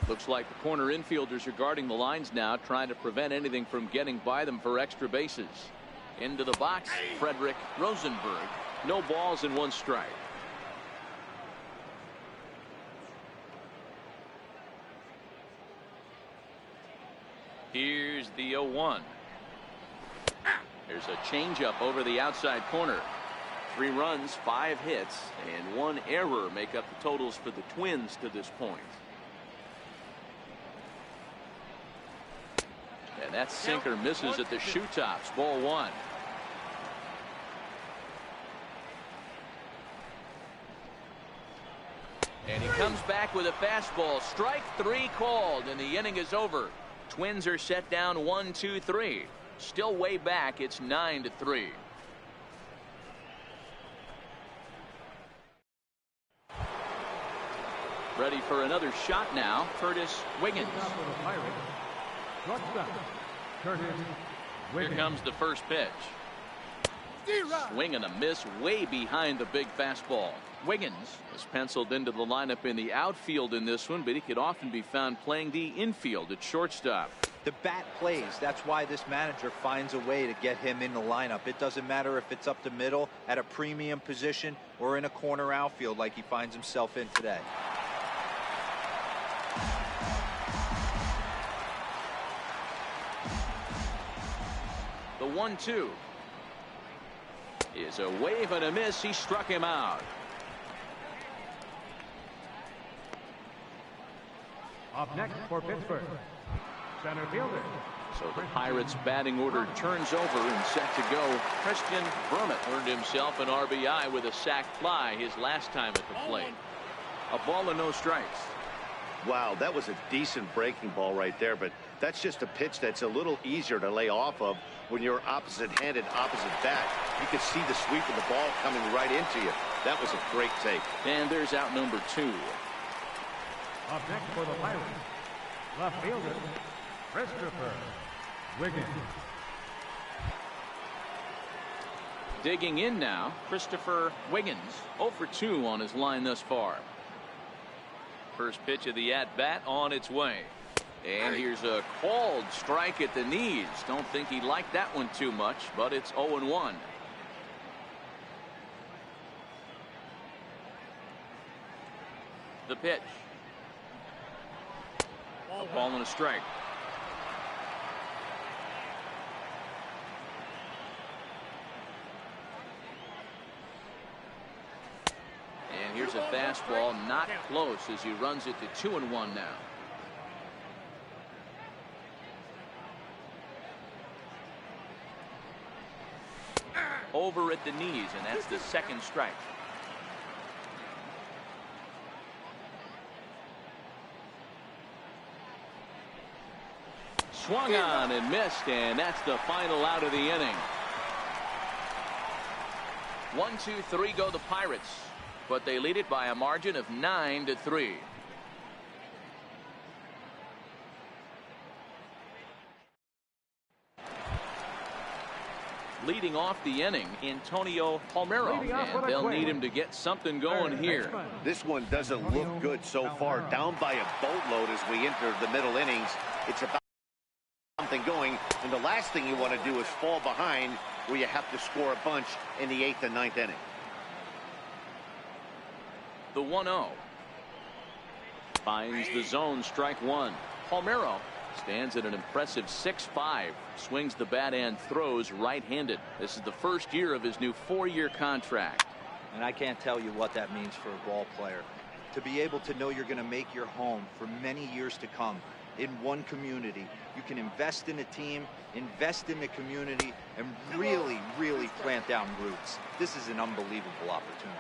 Looks like the corner infielders are guarding the lines now, trying to prevent anything from getting by them for extra bases. Into the box, Frederick Rosenberg. No balls and 1 strike. Here's the 0-1. There's a changeup over the outside corner. 3 runs, 5 hits, and 1 error make up the totals for the Twins to this point. And that sinker misses at the shoe tops. Ball 1. And he comes back with a fastball. Strike 3 called, and the inning is over. Twins are set down 1-2-3. Still way back. It's 9-3. Ready for another shot now. Curtis Wiggins. Here comes the first pitch. Swing and a miss way behind the big fastball. Wiggins is penciled into the lineup in the outfield in this one, but he could often be found playing the infield at shortstop. The bat plays. That's why this manager finds a way to get him in the lineup. It doesn't matter if it's up the middle at a premium position or in a corner outfield like he finds himself in today. The 1-2 is a wave and a miss. He struck him out. Up next for Pittsburgh, center fielder. So the Pirates batting order turns over and set to go. Christian Brummett earned himself an RBI with a sac fly his last time at the plate. A ball and no strikes. Wow, that was a decent breaking ball right there, but that's just a pitch that's a little easier to lay off of when you're opposite-handed, opposite bat. You could see the sweep of the ball coming right into you. That was a great take. And there's out number 2. Up next for the Pirates, left fielder, Christopher Wiggins. Digging in now, Christopher Wiggins. 0 for 2 on his line thus far. First pitch of the at-bat on its way. And here's a called strike at the knees. Don't think he liked that one too much, but it's 0-1. The pitch. A ball and a strike. And here's a fastball, not close, as he runs it to 2-1 now. Over at the knees, and that's the second strike. Swung on and missed, and that's the final out of the inning. 1-2-3 go the Pirates, but they lead it by a margin of 9-3. Leading off the inning, Antonio Palmeiro, and they'll need him to get something going here. This one doesn't look good so far. Down by a boatload as we enter the middle innings. It's about something going. In the last last thing you want to do is fall behind where you have to score a bunch in the 8th and 9th inning. The 1-0. Finds the zone, strike one. Palmeiro stands at an impressive 6'5", swings the bat and throws right-handed. This is the first year of his new 4-year contract. And I can't tell you what that means for a ball player. To be able to know you're going to make your home for many years to come in one community. You can invest in a team, invest in the community, and really, really plant down roots. This is an unbelievable opportunity.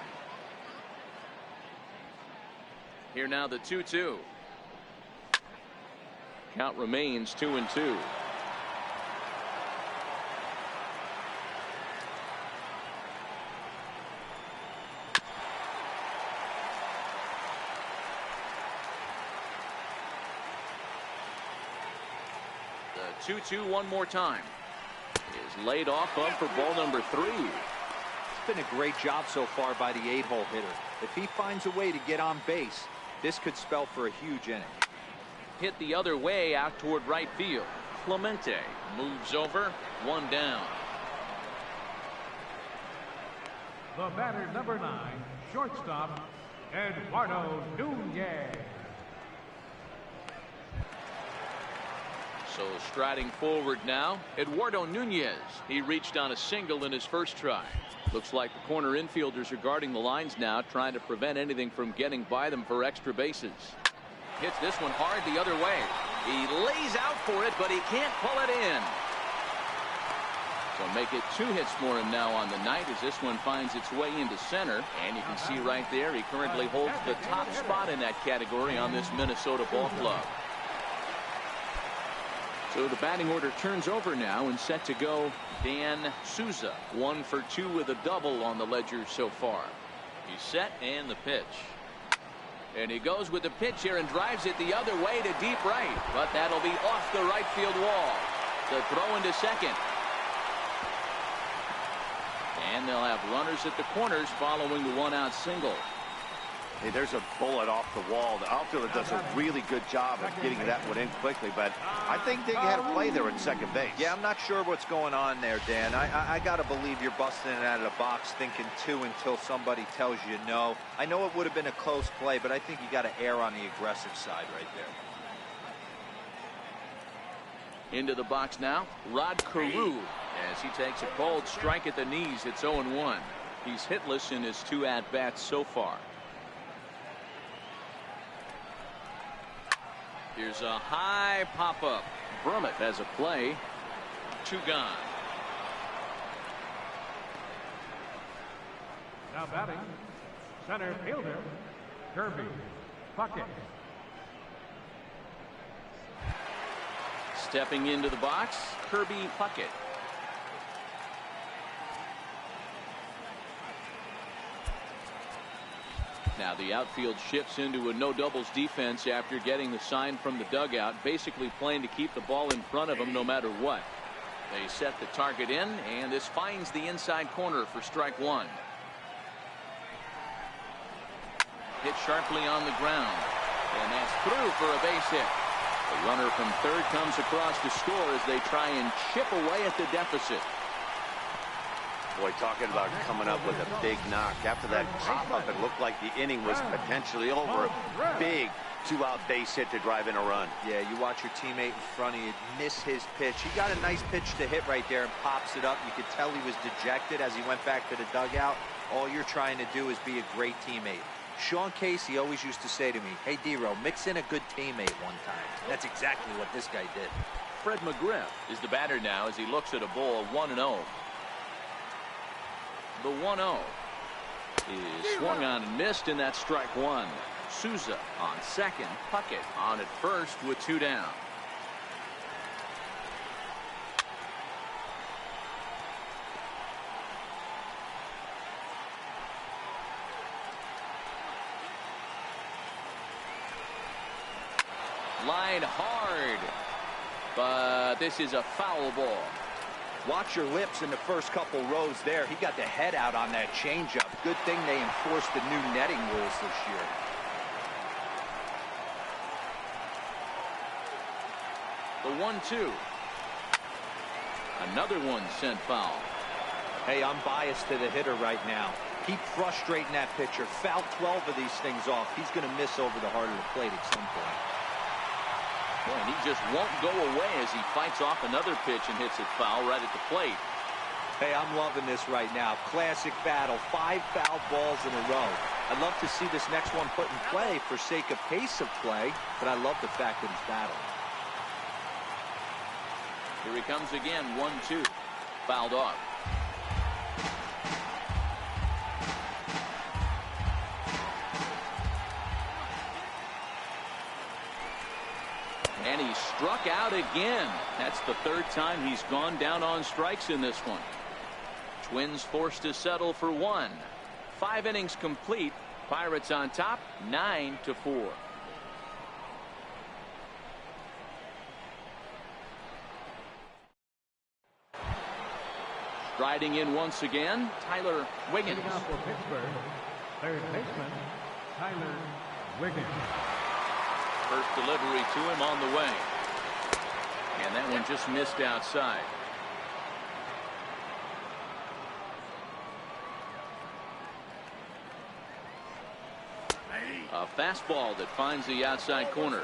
Here now the 2-2. Count remains 2-2. The 2-2 one more time. Is laid off up for ball number 3. It's been a great job so far by the 8-hole hitter. If he finds a way to get on base, this could spell for a huge inning. Hit the other way out toward right field. Clemente moves over, one down. The batter, number 9, shortstop, Eduardo Nunez. So striding forward now, Eduardo Nunez. He reached on a single in his first try. Looks like the corner infielders are guarding the lines now, trying to prevent anything from getting by them for extra bases. Hits this one hard the other way. He lays out for it, but he can't pull it in. So make it 2 hits for him now on the night as this one finds its way into center. And you can see right there he currently holds the top spot in that category on this Minnesota ball club. So the batting order turns over now and set to go Dan Souza. 1 for 2 with a double on the ledger so far. He's set and the pitch. And he goes with the pitch here and drives it the other way to deep right. But that'll be off the right field wall. The throw into second. And they'll have runners at the corners following the 1-out single. Hey, there's a bullet off the wall. The outfielder does a really good job of getting that one in quickly, but I think they had a play there at second base. Yeah, I'm not sure what's going on there, Dan. I got to believe you're busting it out of the box thinking 2 until somebody tells you no. I know it would have been a close play, but I think you got to err on the aggressive side right there. Into the box now, Rod Carew, as he takes a cold strike at the knees. It's 0-1. He's hitless in his 2 at-bats so far. Here's a high pop-up. Brummett has a play. 2 gone. Now batting, center fielder, Kirby Puckett. Stepping into the box, Kirby Puckett. Now the outfield shifts into a no doubles defense after getting the sign from the dugout, basically playing to keep the ball in front of them no matter what. They set the target in, and this finds the inside corner for strike 1. Hit sharply on the ground, and that's through for a base hit. The runner from third comes across to score as they try and chip away at the deficit. Boy, talking about coming up with a big knock. After that pop-up, it looked like the inning was potentially over. A big 2-out base hit to drive in a run. Yeah, you watch your teammate in front of you miss his pitch. He got a nice pitch to hit right there and pops it up. You could tell he was dejected as he went back to the dugout. All you're trying to do is be a great teammate. Sean Casey always used to say to me, hey, D-Row, mix in a good teammate one time. That's exactly what this guy did. Fred McGriff is the batter now as he looks at a ball 1-0. The 1-0 is swung on and missed, and that's strike 1. Souza on second, Puckett on at first with 2 down. Line hard, but this is a foul ball. Watch your lips in the first couple rows there. He got the head out on that changeup. Good thing they enforced the new netting rules this year. The 1-2. Another one sent foul. Hey, I'm biased to the hitter right now. Keep frustrating that pitcher. Foul 12 of these things off. He's going to miss over the heart of the plate at some point. Boy, and he just won't go away as he fights off another pitch and hits it foul right at the plate. Hey, I'm loving this right now. Classic battle. 5 foul balls in a row. I'd love to see this next one put in play for sake of pace of play, but I love the fact that he's battling. Here he comes again, 1-2. Fouled off. And he struck out again. That's the 3rd time he's gone down on strikes in this one. Twins forced to settle for 1. 5 innings complete. Pirates on top, 9-4. Striding in once again, Tyler Wiggins. Now for Pittsburgh, third baseman, Tyler Wiggins. First delivery to him on the way. And that one just missed outside. A fastball that finds the outside corner.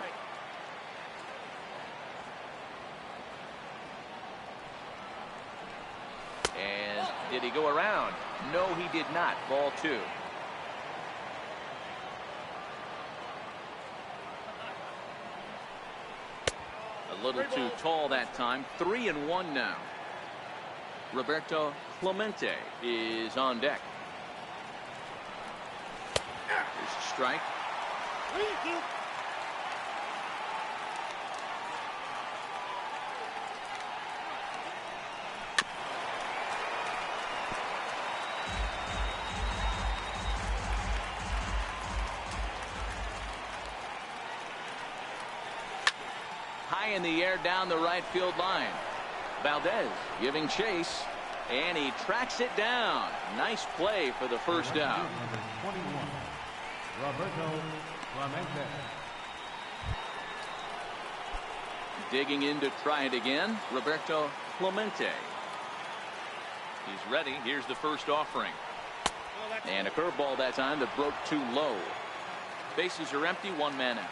And did he go around? No, he did not. Ball 2. A little too tall that time. 3-1 now. Roberto Clemente is on deck. Here's a strike. High in the air down the right field line. Valdez giving chase, and he tracks it down. Nice play for the first out. Number 21, Roberto Clemente. Digging in to try it again, Roberto Clemente. He's ready. Here's the first offering. And a curveball that time that broke too low. Bases are empty, 1 man out.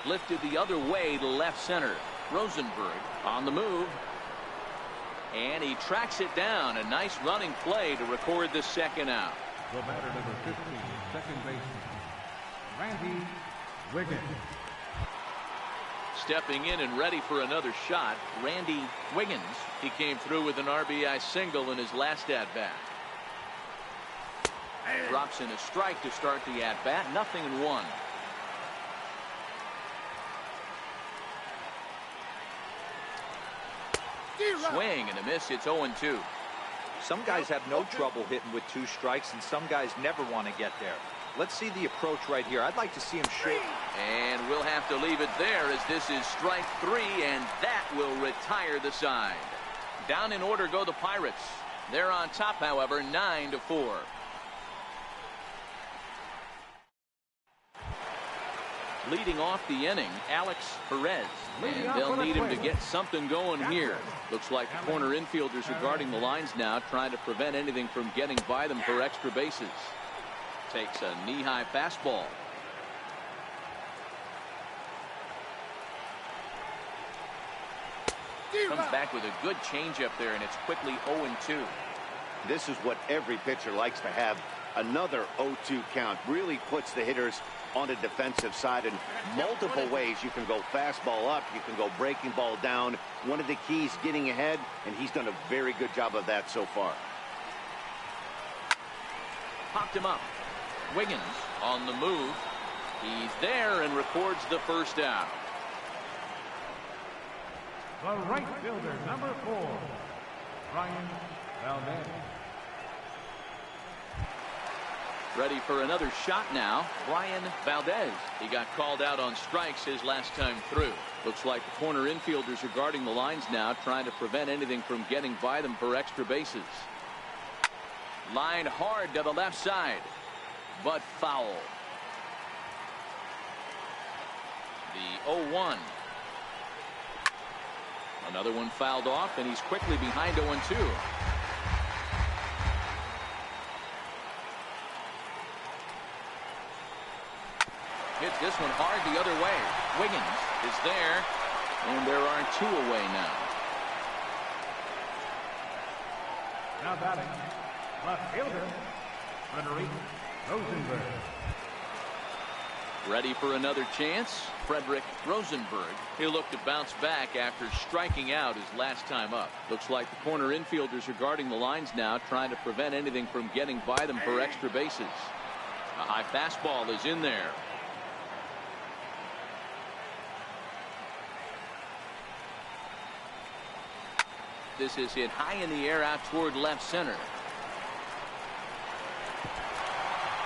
Lifted the other way to left center. Rosenberg on the move. And he tracks it down. A nice running play to record the second out. The batter number 15, second baseman, Randy Wiggins. Stepping in and ready for another shot, Randy Wiggins. He came through with an RBI single in his last at-bat. Drops in a strike to start the at-bat. 0-1. Swing and a miss. It's 0-2. Some guys have no trouble hitting with 2 strikes, and some guys never want to get there. Let's see the approach right here. I'd like to see him shoot. And we'll have to leave it there as this is strike 3, and that will retire the side. Down in order go the Pirates. They're on top, however, 9-4. Leading off the inning, Alex Perez. And they'll need him to get something going here. Looks like the corner infielders are guarding the lines now, trying to prevent anything from getting by them for extra bases. Takes a knee-high fastball. Comes back with a good changeup there, and it's quickly 0-2. This is what every pitcher likes to have. Another 0-2 count really puts the hitters on the defensive side in multiple ways. You can go fastball up, you can go breaking ball down. One of the keys, getting ahead, and he's done a very good job of that so far. Popped him up. Wiggins on the move. He's there and records the first out. The right fielder, number 4, Brian Valdez. Ready for another shot now. Brian Valdez. He got called out on strikes his last time through. Looks like the corner infielders are guarding the lines now, trying to prevent anything from getting by them for extra bases. Line hard to the left side, but foul. The 0-1 Another one fouled off, and he's quickly behind 0-2. Hits this one hard the other way. Wiggins is there, and there are 2 away now. Now batting, left fielder, Frederick Rosenberg. Ready for another chance, Frederick Rosenberg. He'll look to bounce back after striking out his last time up. Looks like the corner infielders are guarding the lines now, trying to prevent anything from getting by them for extra bases. A high fastball is in there. This is hit high in the air out toward left center.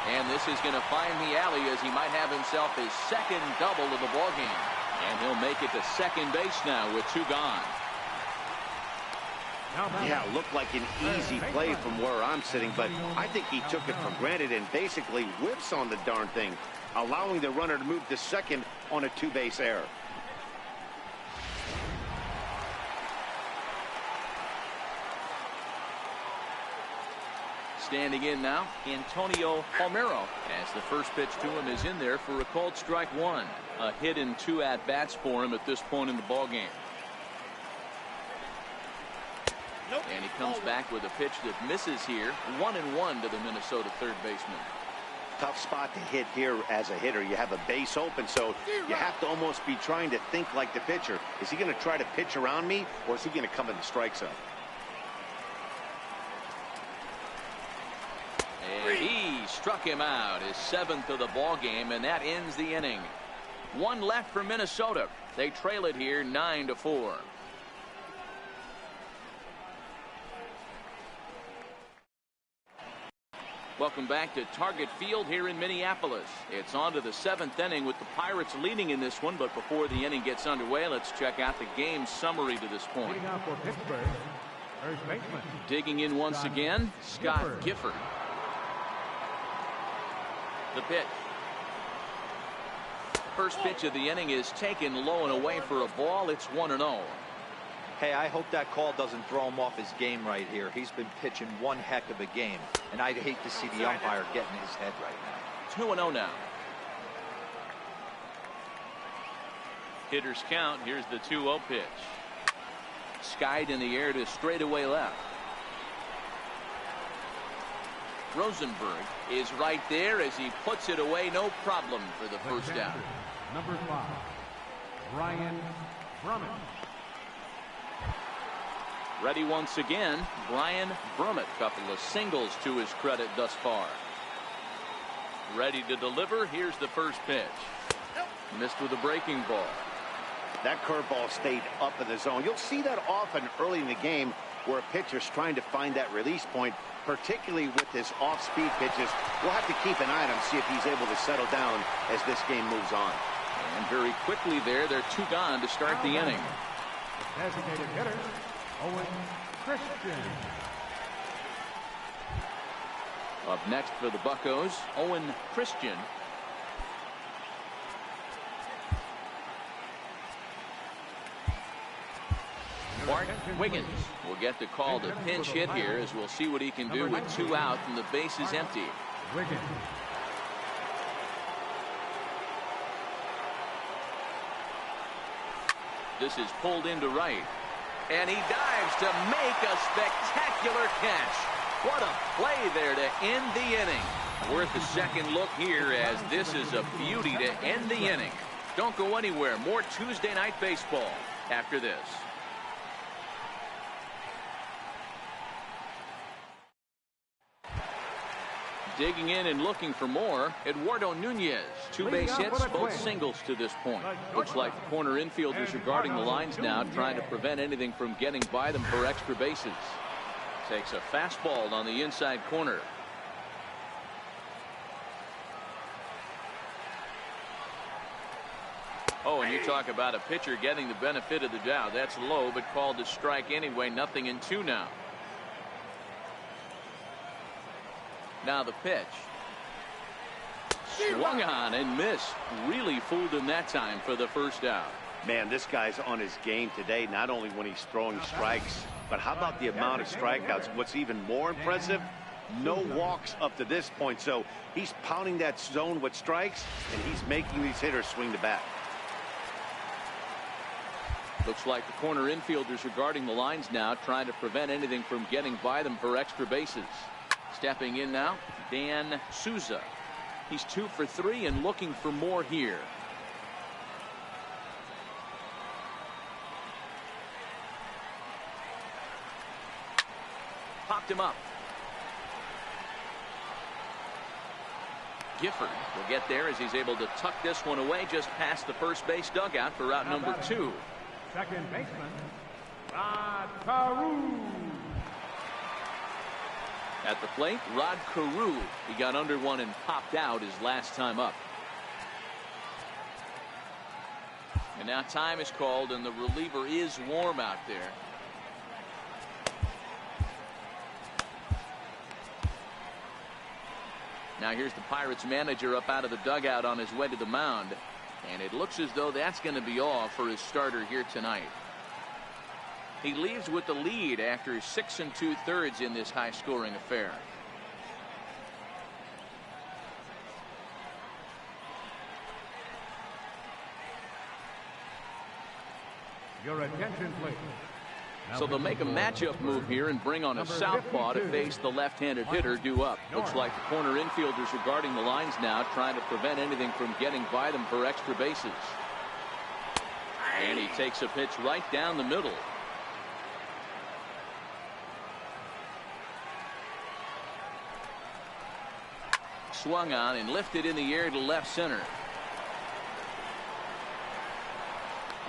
And this is going to find the alley as he might have himself his second double of the ballgame. And he'll make it to second base now with 2 gone. Yeah, looked like an easy play from where I'm sitting, but I think he took it for granted and basically whiffs on the darn thing, allowing the runner to move to second on a 2-base error. Standing in now, Antonio Palmero, as the first pitch to him is in there for a called strike 1. A hit in 2 at-bats for him at this point in the ballgame. And he comes back with a pitch that misses here. 1-1 to the Minnesota third baseman. Tough spot to hit here as a hitter. You have a base open, so you have to almost be trying to think like the pitcher. Is he going to try to pitch around me, or is he going to come in the strike zone? And he struck him out, his 7th of the ball game, and that ends the inning. 1 left for Minnesota. They trail it here 9-4. Welcome back to Target Field here in Minneapolis. It's on to the 7th inning with the Pirates leading in this one, but before the inning gets underway, let's check out the game summary to this point. Leading out for Pittsburgh, first baseman. Digging in once again, Scott Gifford. The pitch. First pitch of the inning is taken low and away for a ball. It's 1-0. Hey, I hope that call doesn't throw him off his game right here. He's been pitching one heck of a game, and I'd hate to see the umpire get in his head right now. 2-0 now. Hitters count. Here's the 2-0 pitch. Skied in the air to straightaway left. Rosenberg is right there as he puts it away, no problem for the first out. Number 5, Brian Brummett. Ready once again, Brian Brummett. Couple of singles to his credit thus far. Ready to deliver. Here's the first pitch. Missed with a breaking ball. That curveball stayed up in the zone. You'll see that often early in the game where a pitcher's trying to find that release point, particularly with his off-speed pitches. We'll have to keep an eye on him, see if he's able to settle down as this game moves on. And very quickly there, they're 2 gone to start the inning. Designated hitter, Owen Christian. Up next for the Buccos, Owen Christian. Mark Wiggins will get the call to pinch hit here, as we'll see what he can do with 2 out and the base is empty. Wiggins. This is pulled into right, and he dives to make a spectacular catch. What a play there to end the inning. Worth a second look here, as this is a beauty to end the inning. Don't go anywhere. More Tuesday Night Baseball after this. Digging in and looking for more, Eduardo Nunez. 2 base hits, both singles to this point. Looks like the corner infielders are guarding the lines now, trying to prevent anything from getting by them for extra bases. Takes a fastball on the inside corner. Oh, and you talk about a pitcher getting the benefit of the doubt. That's low, but called a strike anyway. 0-2 now. Now the pitch. Swung on and missed. Really fooled him that time for the first out. Man, this guy's on his game today, not only when he's throwing strikes, but how about the amount of strikeouts? What's even more impressive, no walks up to this point. So he's pounding that zone with strikes, and he's making these hitters swing the bat. Looks like the corner infielders are guarding the lines now, trying to prevent anything from getting by them for extra bases. Stepping in now, Dan Souza. He's 2 for 3 and looking for more here. Popped him up. Gifford will get there as he's able to tuck this one away just past the first base dugout for route number 2. Second baseman, Rod Carew. At the plate, Rod Carew. He got under one and popped out his last time up. And now time is called, and the reliever is warm out there. Now here's the Pirates manager up out of the dugout on his way to the mound. And it looks as though that's going to be all for his starter here tonight. He leaves with the lead after 6 2/3 in this high-scoring affair. Your attention, please. So they'll make a matchup move here and bring on a southpaw to face the left-handed hitter due up. Looks like the corner infielders are guarding the lines now, trying to prevent anything from getting by them for extra bases. And he takes a pitch right down the middle. Swung on and lifted in the air to left center.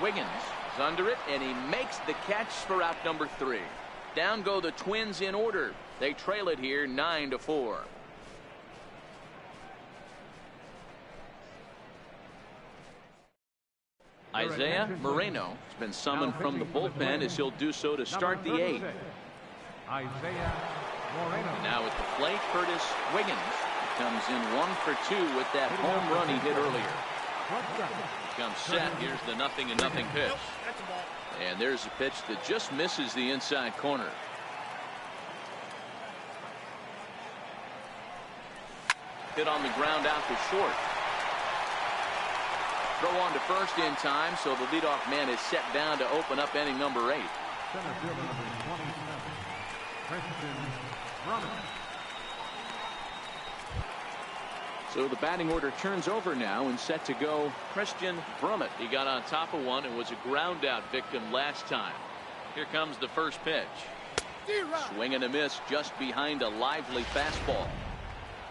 Wiggins is under it, and he makes the catch for out number 3. Down go the Twins in order. They trail it here 9-4. Isaiah Moreno has been summoned from the bullpen as he'll do so to start the 8th. Isaiah Moreno. Now at the plate, Curtis Wiggins comes in 1 for 2 with that home run he hit earlier. Comes set. Here's the 0-0 pitch. And there's a pitch that just misses the inside corner. Hit on the ground out to short. Throw on to first in time, so the leadoff man is set down to open up inning number 8. Center fielder number 27, Christian Drummond. So the batting order turns over now and set to go Christian Drummond. He got on top of one and was a ground out victim last time. Here comes the first pitch. Swing and a miss just behind a lively fastball.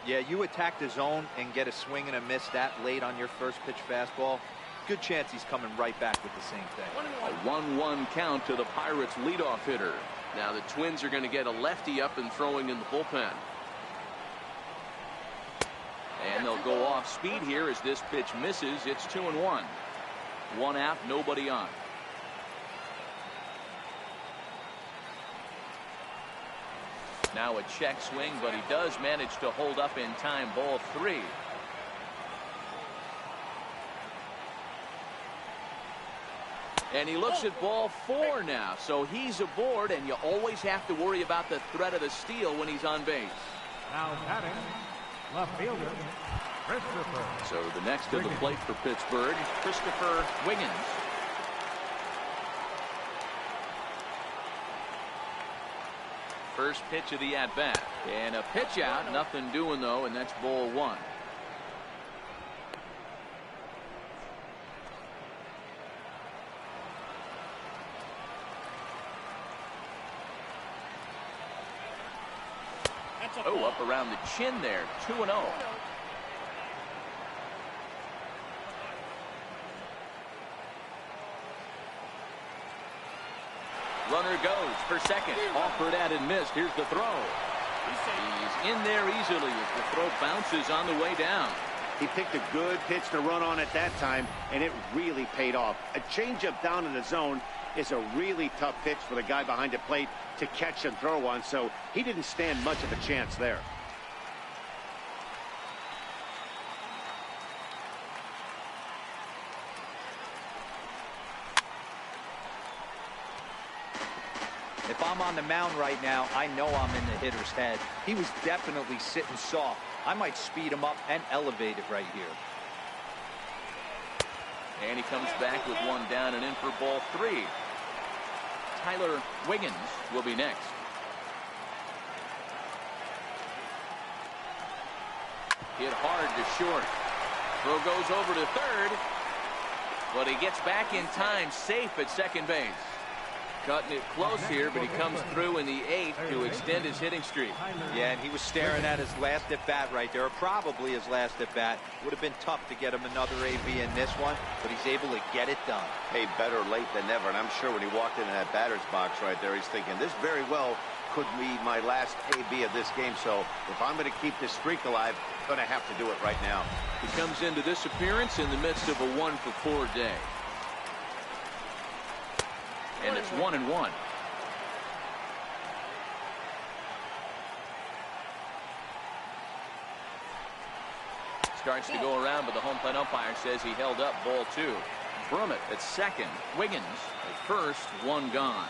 Yeah, you attack the zone and get a swing and a miss that late on your first pitch fastball. Good chance he's coming right back with the same thing. A 1-1 count to the Pirates leadoff hitter. Now the Twins are going to get a lefty up and throwing in the bullpen. And they'll go off speed here as this pitch misses. It's 2-1. 1 out, nobody on. Now a check swing, but he does manage to hold up in time. Ball 3. And he looks at ball 4 now. So he's aboard, and you always have to worry about the threat of the steal when he's on base. Now batting, left fielder, Christopher. So the next to the plate for Pittsburgh, Christopher Wiggins. First pitch of the at-bat. And a pitch out, nothing doing though, and that's ball 1. Oh, up around the chin there. 2-0. Runner goes for second. Offered at and missed. Here's the throw. He's in there easily as the throw bounces on the way down. He picked a good pitch to run on at that time, and it really paid off. A changeup down in the zone is a really tough pitch for the guy behind the plate to catch and throw on, so he didn't stand much of a chance there. I'm on the mound right now, I know I'm in the hitter's head. He was definitely sitting soft. I might speed him up and elevate it right here. And he comes back with one down and in for ball 3. Tyler Wiggins will be next. Hit hard to short. Throw goes over to third. But he gets back in time, safe at second base. Cutting it close here, but he comes through in the 8th to extend his hitting streak. Yeah, and he was staring at his last at bat right there, or probably his last at bat. Would have been tough to get him another AB in this one, but he's able to get it done. Hey, better late than never. And I'm sure when he walked into that batter's box right there, he's thinking this very well could be my last AB of this game. So if I'm going to keep this streak alive, I'm going to have to do it right now. He comes into this appearance in the midst of a 1-for-4 day. And it's 1-1. Starts to go around, but the home plate umpire says he held up ball 2. Brummett at second. Wiggins at first. One gone.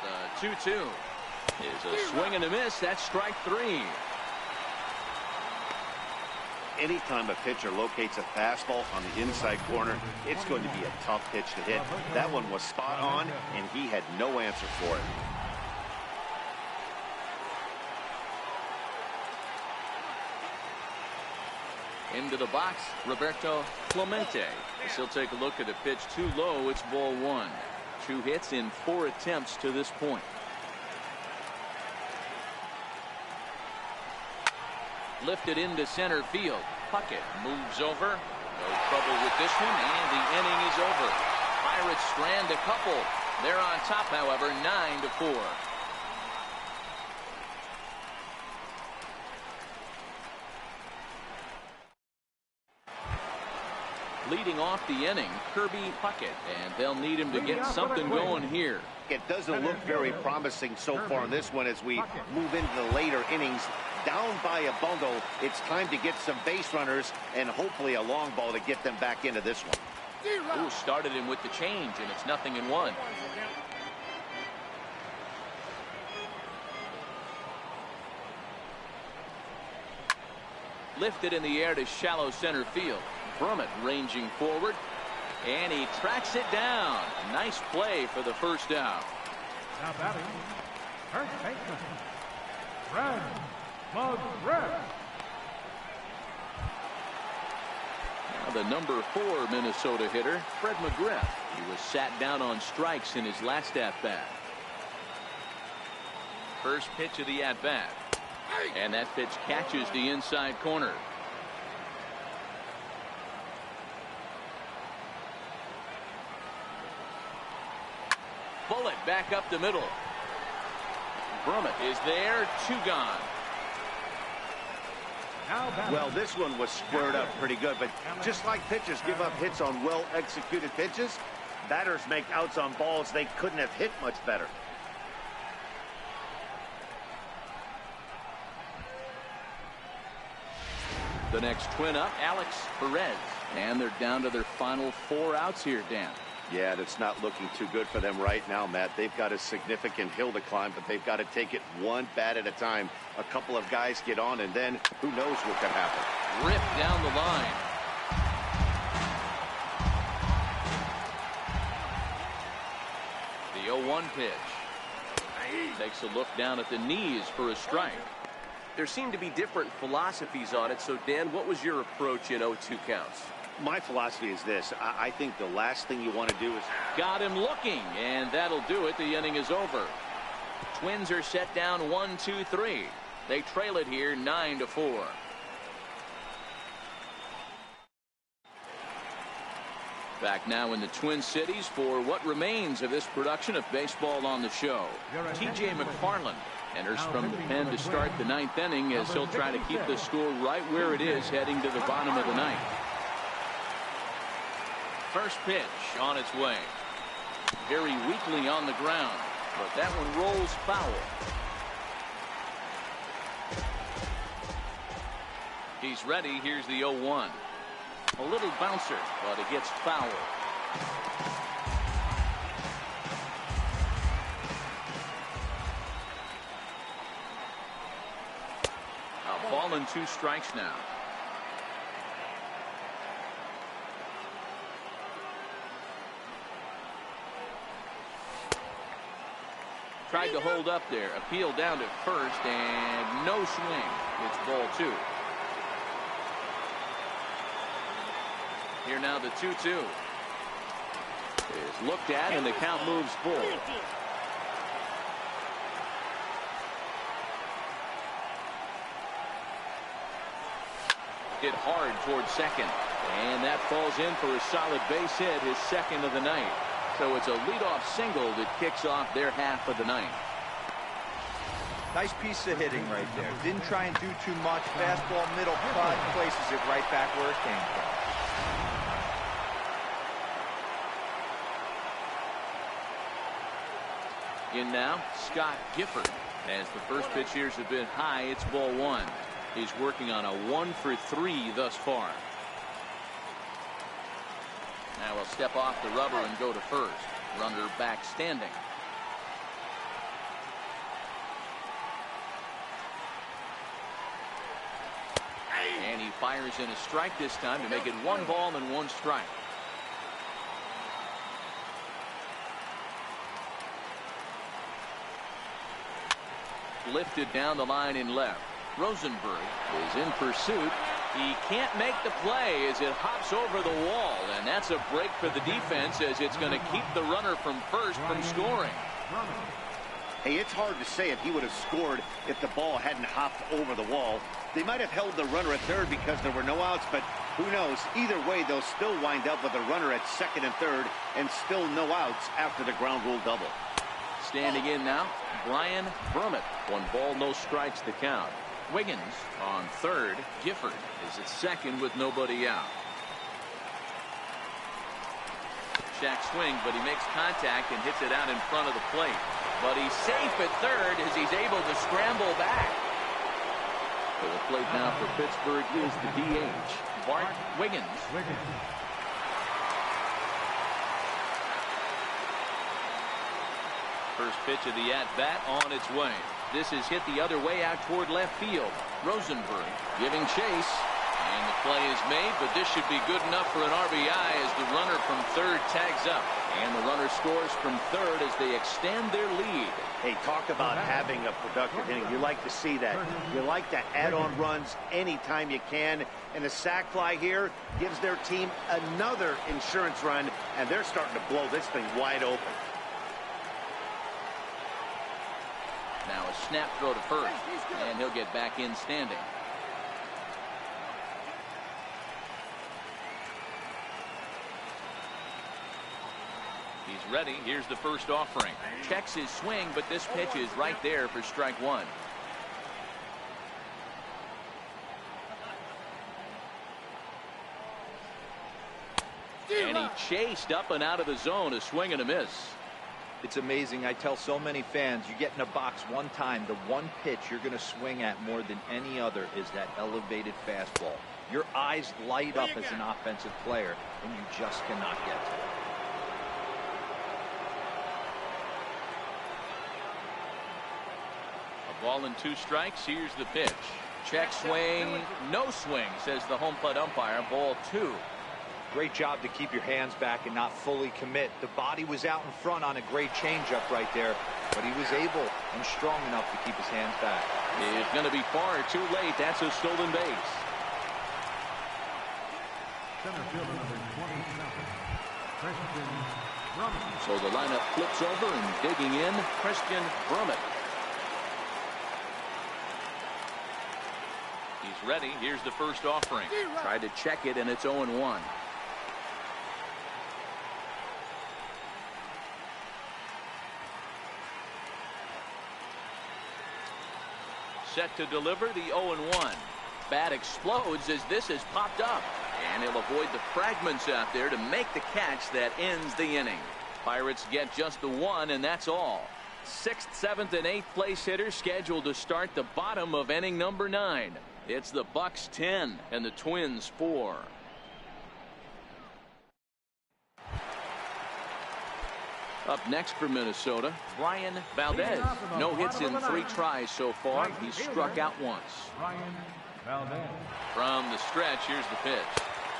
The 2-2 is a swing and a miss. That's strike 3. Anytime a pitcher locates a fastball on the inside corner, it's going to be a tough pitch to hit. That one was spot on, and he had no answer for it. Into the box, Roberto Clemente. He'll take a look at a pitch too low. It's ball 1. 2 hits in 4 attempts to this point. Lifted into center field. Puckett moves over. No trouble with this one, and the inning is over. Pirates strand a couple. They're on top, however, 9-4. Leading off the inning, Kirby Puckett, and they'll need him to get something going here. It doesn't look very promising so far in this one as we move into the later innings. Down by a bundle, it's time to get some base runners and hopefully a long ball to get them back into this one. Ooh, started him with the change, and it's 0-1. Lifted in the air to shallow center field. Brummett ranging forward, and he tracks it down. Nice play for the first out. Now batting, first baseman, Fred McGriff. Now the number 4 Minnesota hitter, Fred McGriff. He was sat down on strikes in his last at-bat. First pitch of the at-bat. And that pitch catches the inside corner. Bullet back up the middle. Brummett is there. 2 gone. Well, this one was squared up pretty good, but just like pitchers give up hits on well-executed pitches, batters make outs on balls they couldn't have hit much better. The next twin up, Alex Perez. And they're down to their final 4 outs here, Dan. Yeah, it's not looking too good for them right now, Matt. They've got a significant hill to climb, but they've got to take it one bat at a time. A couple of guys get on, and then who knows what could happen. Ripped down the line. The 0-1 pitch. Takes a look down at the knees for a strike. There seem to be different philosophies on it. So, Dan, what was your approach in 0-2 counts? My philosophy is this. I think the last thing you want to do is... Got him looking, and that'll do it. The inning is over. Twins are set down 1-2-3. They trail it here 9-4. Back now in the Twin Cities for what remains of this production of Baseball on the Show. T.J. McFarland enters from the pen to start the 9th inning as he'll try to keep the score right where it is heading to the bottom of the 9th. First pitch on its way. Very weakly on the ground, but that one rolls foul. He's ready. Here's the 0-1. A little bouncer, but it gets fouled. A ball and 2 strikes now. Tried to hold up there. Appeal down to first, and no swing. It's ball 2. Here now the 2-2. Is looked at, and the count moves forward. Hit hard towards second, and that falls in for a solid base hit, his second of the night. So it's a leadoff single that kicks off their half of the ninth. Nice piece of hitting right there. Didn't try and do too much. Fastball, middle cut, places it right back where it came from. In now, Scott Gifford. As the first pitch here has been high, it's ball 1. He's working on a 1-for-3 thus far. Now he'll step off the rubber and go to first. Runner back standing. And he fires in a strike this time to make it 1 ball and 1 strike. Lifted down the line in left. Rosenberg is in pursuit. He can't make the play as it hops over the wall, and that's a break for the defense as it's going to keep the runner from first from scoring. Hey, it's hard to say if he would have scored if the ball hadn't hopped over the wall. They might have held the runner at third because there were no outs, but who knows? Either way, they'll still wind up with a runner at second and third and still no outs after the ground rule double. Standing in now, Brian Brummett. 1 ball, no strikes to count. Wiggins on third. Gifford is at second with nobody out. Shack swing, but he makes contact and hits it out in front of the plate. But he's safe at third as he's able to scramble back. To the plate now for Pittsburgh is the DH, Bart Wiggins. First pitch of the at-bat on its way. This is hit the other way out toward left field. Rosenberg giving chase. And the play is made, but this should be good enough for an RBI as the runner from third tags up. And the runner scores from third as they extend their lead. Hey, talk about having a productive inning. You like to see that. You like to add on runs anytime you can. And the sac fly here gives their team another insurance run, and they're starting to blow this thing wide open. Now a snap throw to first, and he'll get back in standing. He's ready. Here's the first offering. Checks his swing, but this pitch is right there for strike 1. And he chased up and out of the zone, a swing and a miss. It's amazing. I tell so many fans, you get in a box one time, the one pitch you're going to swing at more than any other is that elevated fastball. Your eyes light up as an offensive player, and you just cannot get to it. A ball and 2 strikes. Here's the pitch. Check swing. No swing, says the home plate umpire. Ball 2. Great job to keep your hands back and not fully commit. The body was out in front on a great changeup right there, but he was able and strong enough to keep his hands back. It's going to be far too late. That's a stolen base. Center fielder number 27, Christian Brummett. So the lineup flips over and digging in, Christian Brummett. He's ready. Here's the first offering. Tried to check it, and it's 0-1. Set to deliver the 0-1. Bat explodes as this has popped up. And he'll avoid the fragments out there to make the catch that ends the inning. Pirates get just the 1, and that's all. 6th, 7th, and 8th place hitters scheduled to start the bottom of inning number 9. It's the Bucks 10 and the Twins 4. Up next for Minnesota, Brian Valdez. No hits in 3 tries so far. He's struck out once. From the stretch, here's the pitch.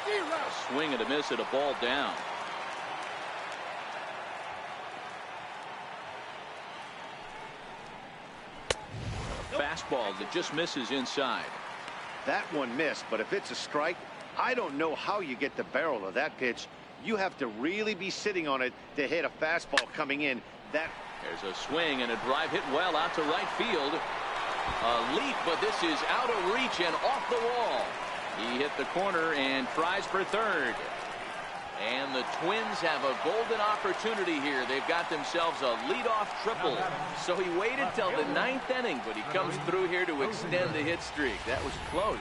A swing and a miss at a ball down. A fastball that just misses inside. That one missed, but if it's a strike, I don't know how you get the barrel of that pitch. You have to really be sitting on it to hit a fastball coming in. There's a swing and a drive hit well out to right field. A leap, but this is out of reach and off the wall. He hit the corner and tries for third. And the Twins have a golden opportunity here. They've got themselves a leadoff triple. So he waited till the 9th inning, but he comes through here to extend the hit streak. That was close.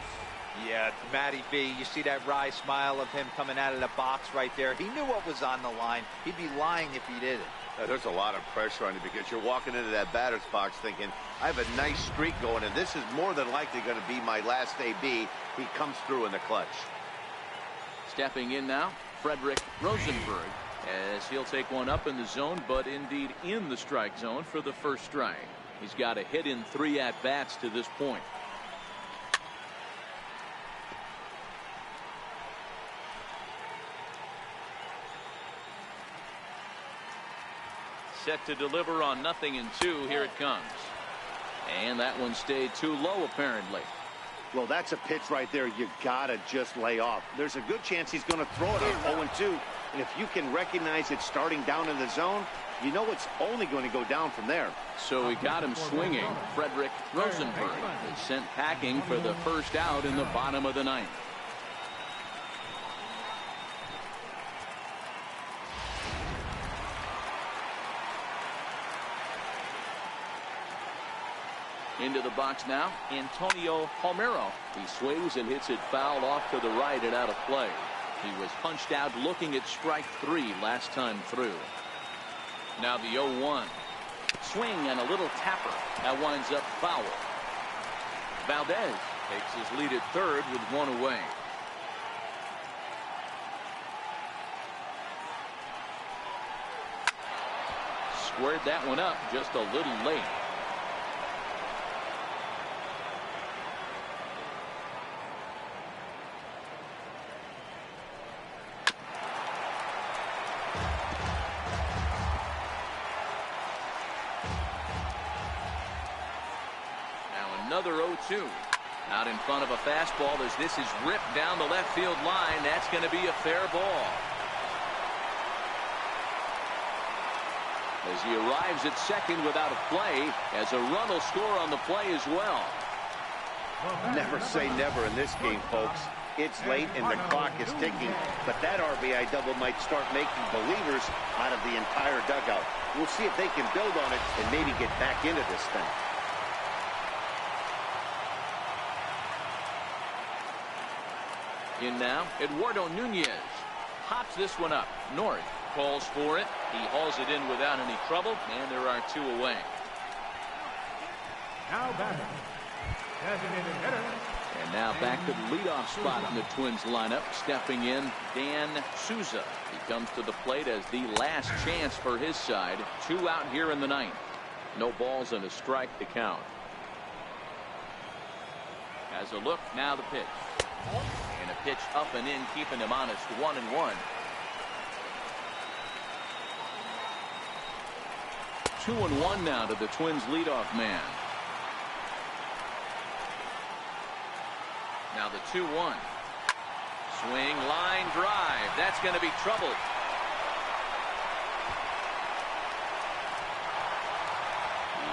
Yeah, Matty B, you see that wry smile of him coming out of the box right there. He knew what was on the line. He'd be lying if he didn't. There's a lot of pressure on you because you're walking into that batter's box thinking, I have a nice streak going, and this is more than likely going to be my last AB. He comes through in the clutch. Stepping in now, Frederick Rosenberg, as he'll take one up in the zone, but indeed in the strike zone for the first strike. He's got a hit in 3 at-bats to this point. Set to deliver on 0-2. Here it comes. And that one stayed too low, apparently. Well, that's a pitch right there you gotta just lay off. There's a good chance he's going to throw it on 0-2. And if you can recognize it starting down in the zone, you know it's only going to go down from there. So we got him swinging. Frederick Rosenberg is sent packing for the first out in the bottom of the 9th. Into the box now, Antonio Palmeiro. He swings and hits it foul off to the right and out of play. He was punched out looking at strike 3 last time through. Now the 0-1. Swing and a little tapper. That winds up foul. Valdez takes his lead at third with 1 away. Squared that one up just a little late. Another 0-2. Out in front of a fastball as this is ripped down the left field line. That's going to be a fair ball. As he arrives at second without a play, as a run will score on the play as well. Never say never in this game, folks. It's late and the clock is ticking, but that RBI double might start making believers out of the entire dugout. We'll see if they can build on it and maybe get back into this thing. In now, Eduardo Nunez pops this one up. North calls for it. He hauls it in without any trouble, and there are 2 away. Now batting, designated hitter. And now back to the leadoff spot in the Twins lineup. Stepping in, Dan Souza. He comes to the plate as the last chance for his side. 2 out here in the 9th. No balls and a strike to count. As a look, now the pitch. And a pitch up and in, keeping him honest. 1-1. 2-1 now to the Twins leadoff man. Now the 2-1. Swing, line drive. That's going to be trouble.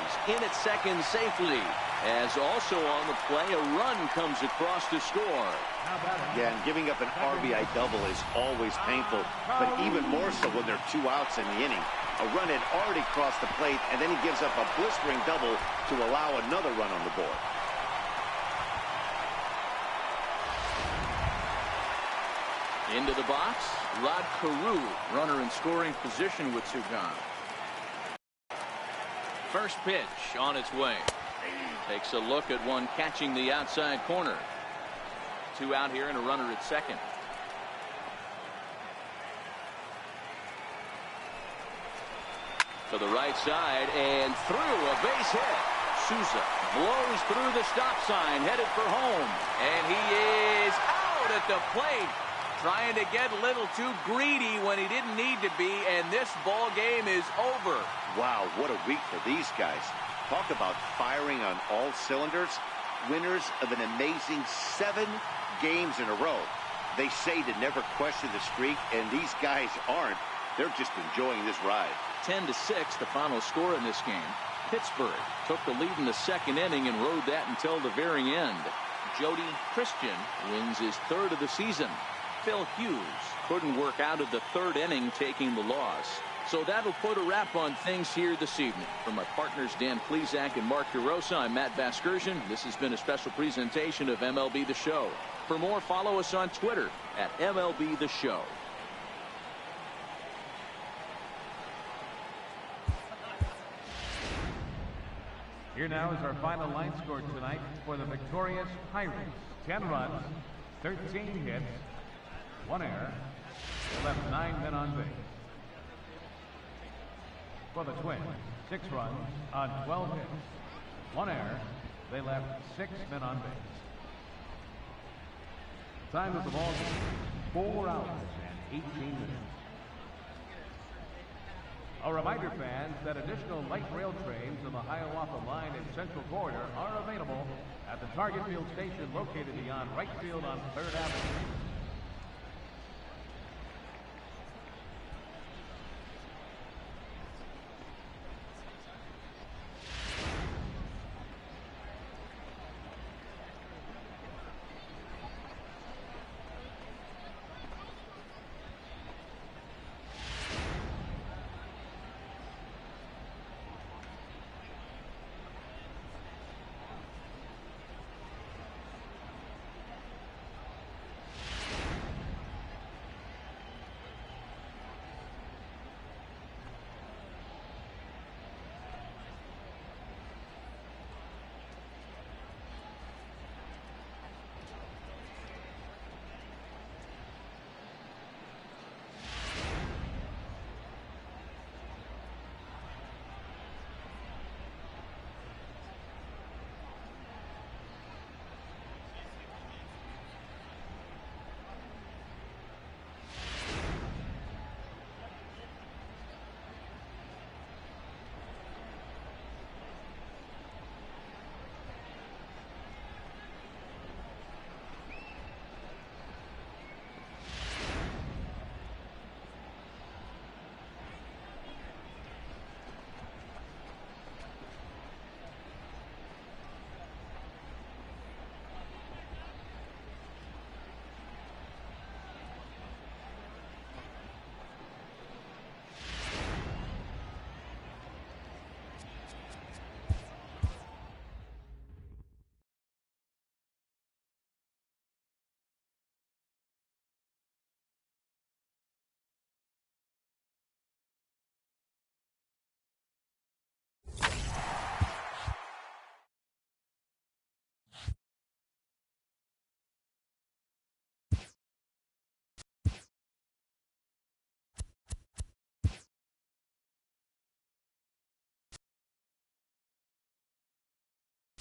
He's in at second safely. As also on the play, a run comes across to score. Yeah, and giving up an RBI double is always painful, but even more so when there are 2 outs in the inning. A run had already crossed the plate, and then he gives up a blistering double to allow another run on the board. Into the box, Rod Carew, runner in scoring position with 2 gone. First pitch on its way. Takes a look at one catching the outside corner. 2 out here and a runner at second. To the right side and through, a base hit. Souza blows through the stop sign, headed for home. And he is out at the plate. Trying to get a little too greedy when he didn't need to be, and this ball game is over. Wow, what a week for these guys. Talk about firing on all cylinders. Winners of an amazing 7 games in a row. They say to never question the streak, and these guys aren't. They're just enjoying this ride. 10-6, the final score in this game. Pittsburgh took the lead in the second inning and rode that until the very end. Jody Christian wins his 3rd of the season. Phil Hughes couldn't work out of the 3rd inning, taking the loss. So that'll put a wrap on things here this evening. From my partners Dan Plesac and Mark DeRosa, I'm Matt Vasgersian. This has been a special presentation of MLB The Show. For more, follow us on Twitter at MLB The Show. Here now is our final line score tonight for the victorious Pirates. 10 runs, 13 hits, 1 error. They left 9 men on base. For the Twins, 6 runs on 12 hits, 1 error. They left 6 men on base. Time of the ball game, 4 hours and 18 minutes. A reminder, fans, that additional light rail trains on the Hiawatha Line and Central Corridor are available at the Target Field station located beyond right field on 3rd Avenue.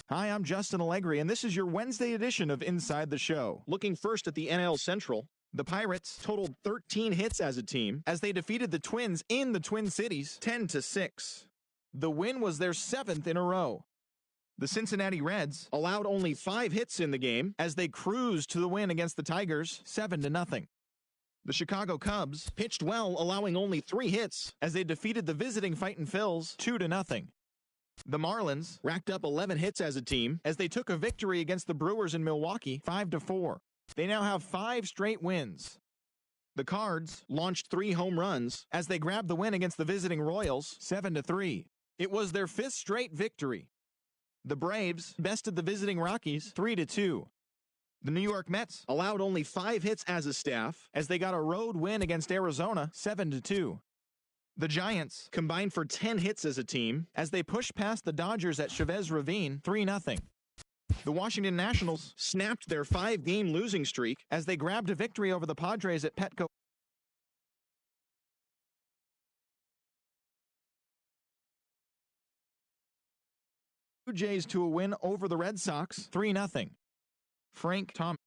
Hi, I'm Justin Allegri, and this is your Wednesday edition of Inside the Show. Looking first at the NL Central, the Pirates totaled 13 hits as a team as they defeated the Twins in the Twin Cities 10-6. The win was their 7th in a row. The Cincinnati Reds allowed only 5 hits in the game as they cruised to the win against the Tigers 7-0. The Chicago Cubs pitched well, allowing only 3 hits as they defeated the visiting Fightin' Phils 2-0. The Marlins racked up 11 hits as a team as they took a victory against the Brewers in Milwaukee 5-4. They now have 5 straight wins. The Cards launched 3 home runs as they grabbed the win against the visiting Royals 7-3. It was their 5th straight victory. The Braves bested the visiting Rockies 3-2. The New York Mets allowed only 5 hits as a staff as they got a road win against Arizona 7-2. The Giants combined for 10 hits as a team as they pushed past the Dodgers at Chavez Ravine 3-0. The Washington Nationals snapped their 5-game losing streak as they grabbed a victory over the Padres at Petco. Blue Jays to a win over the Red Sox 3-0. Frank Thomas.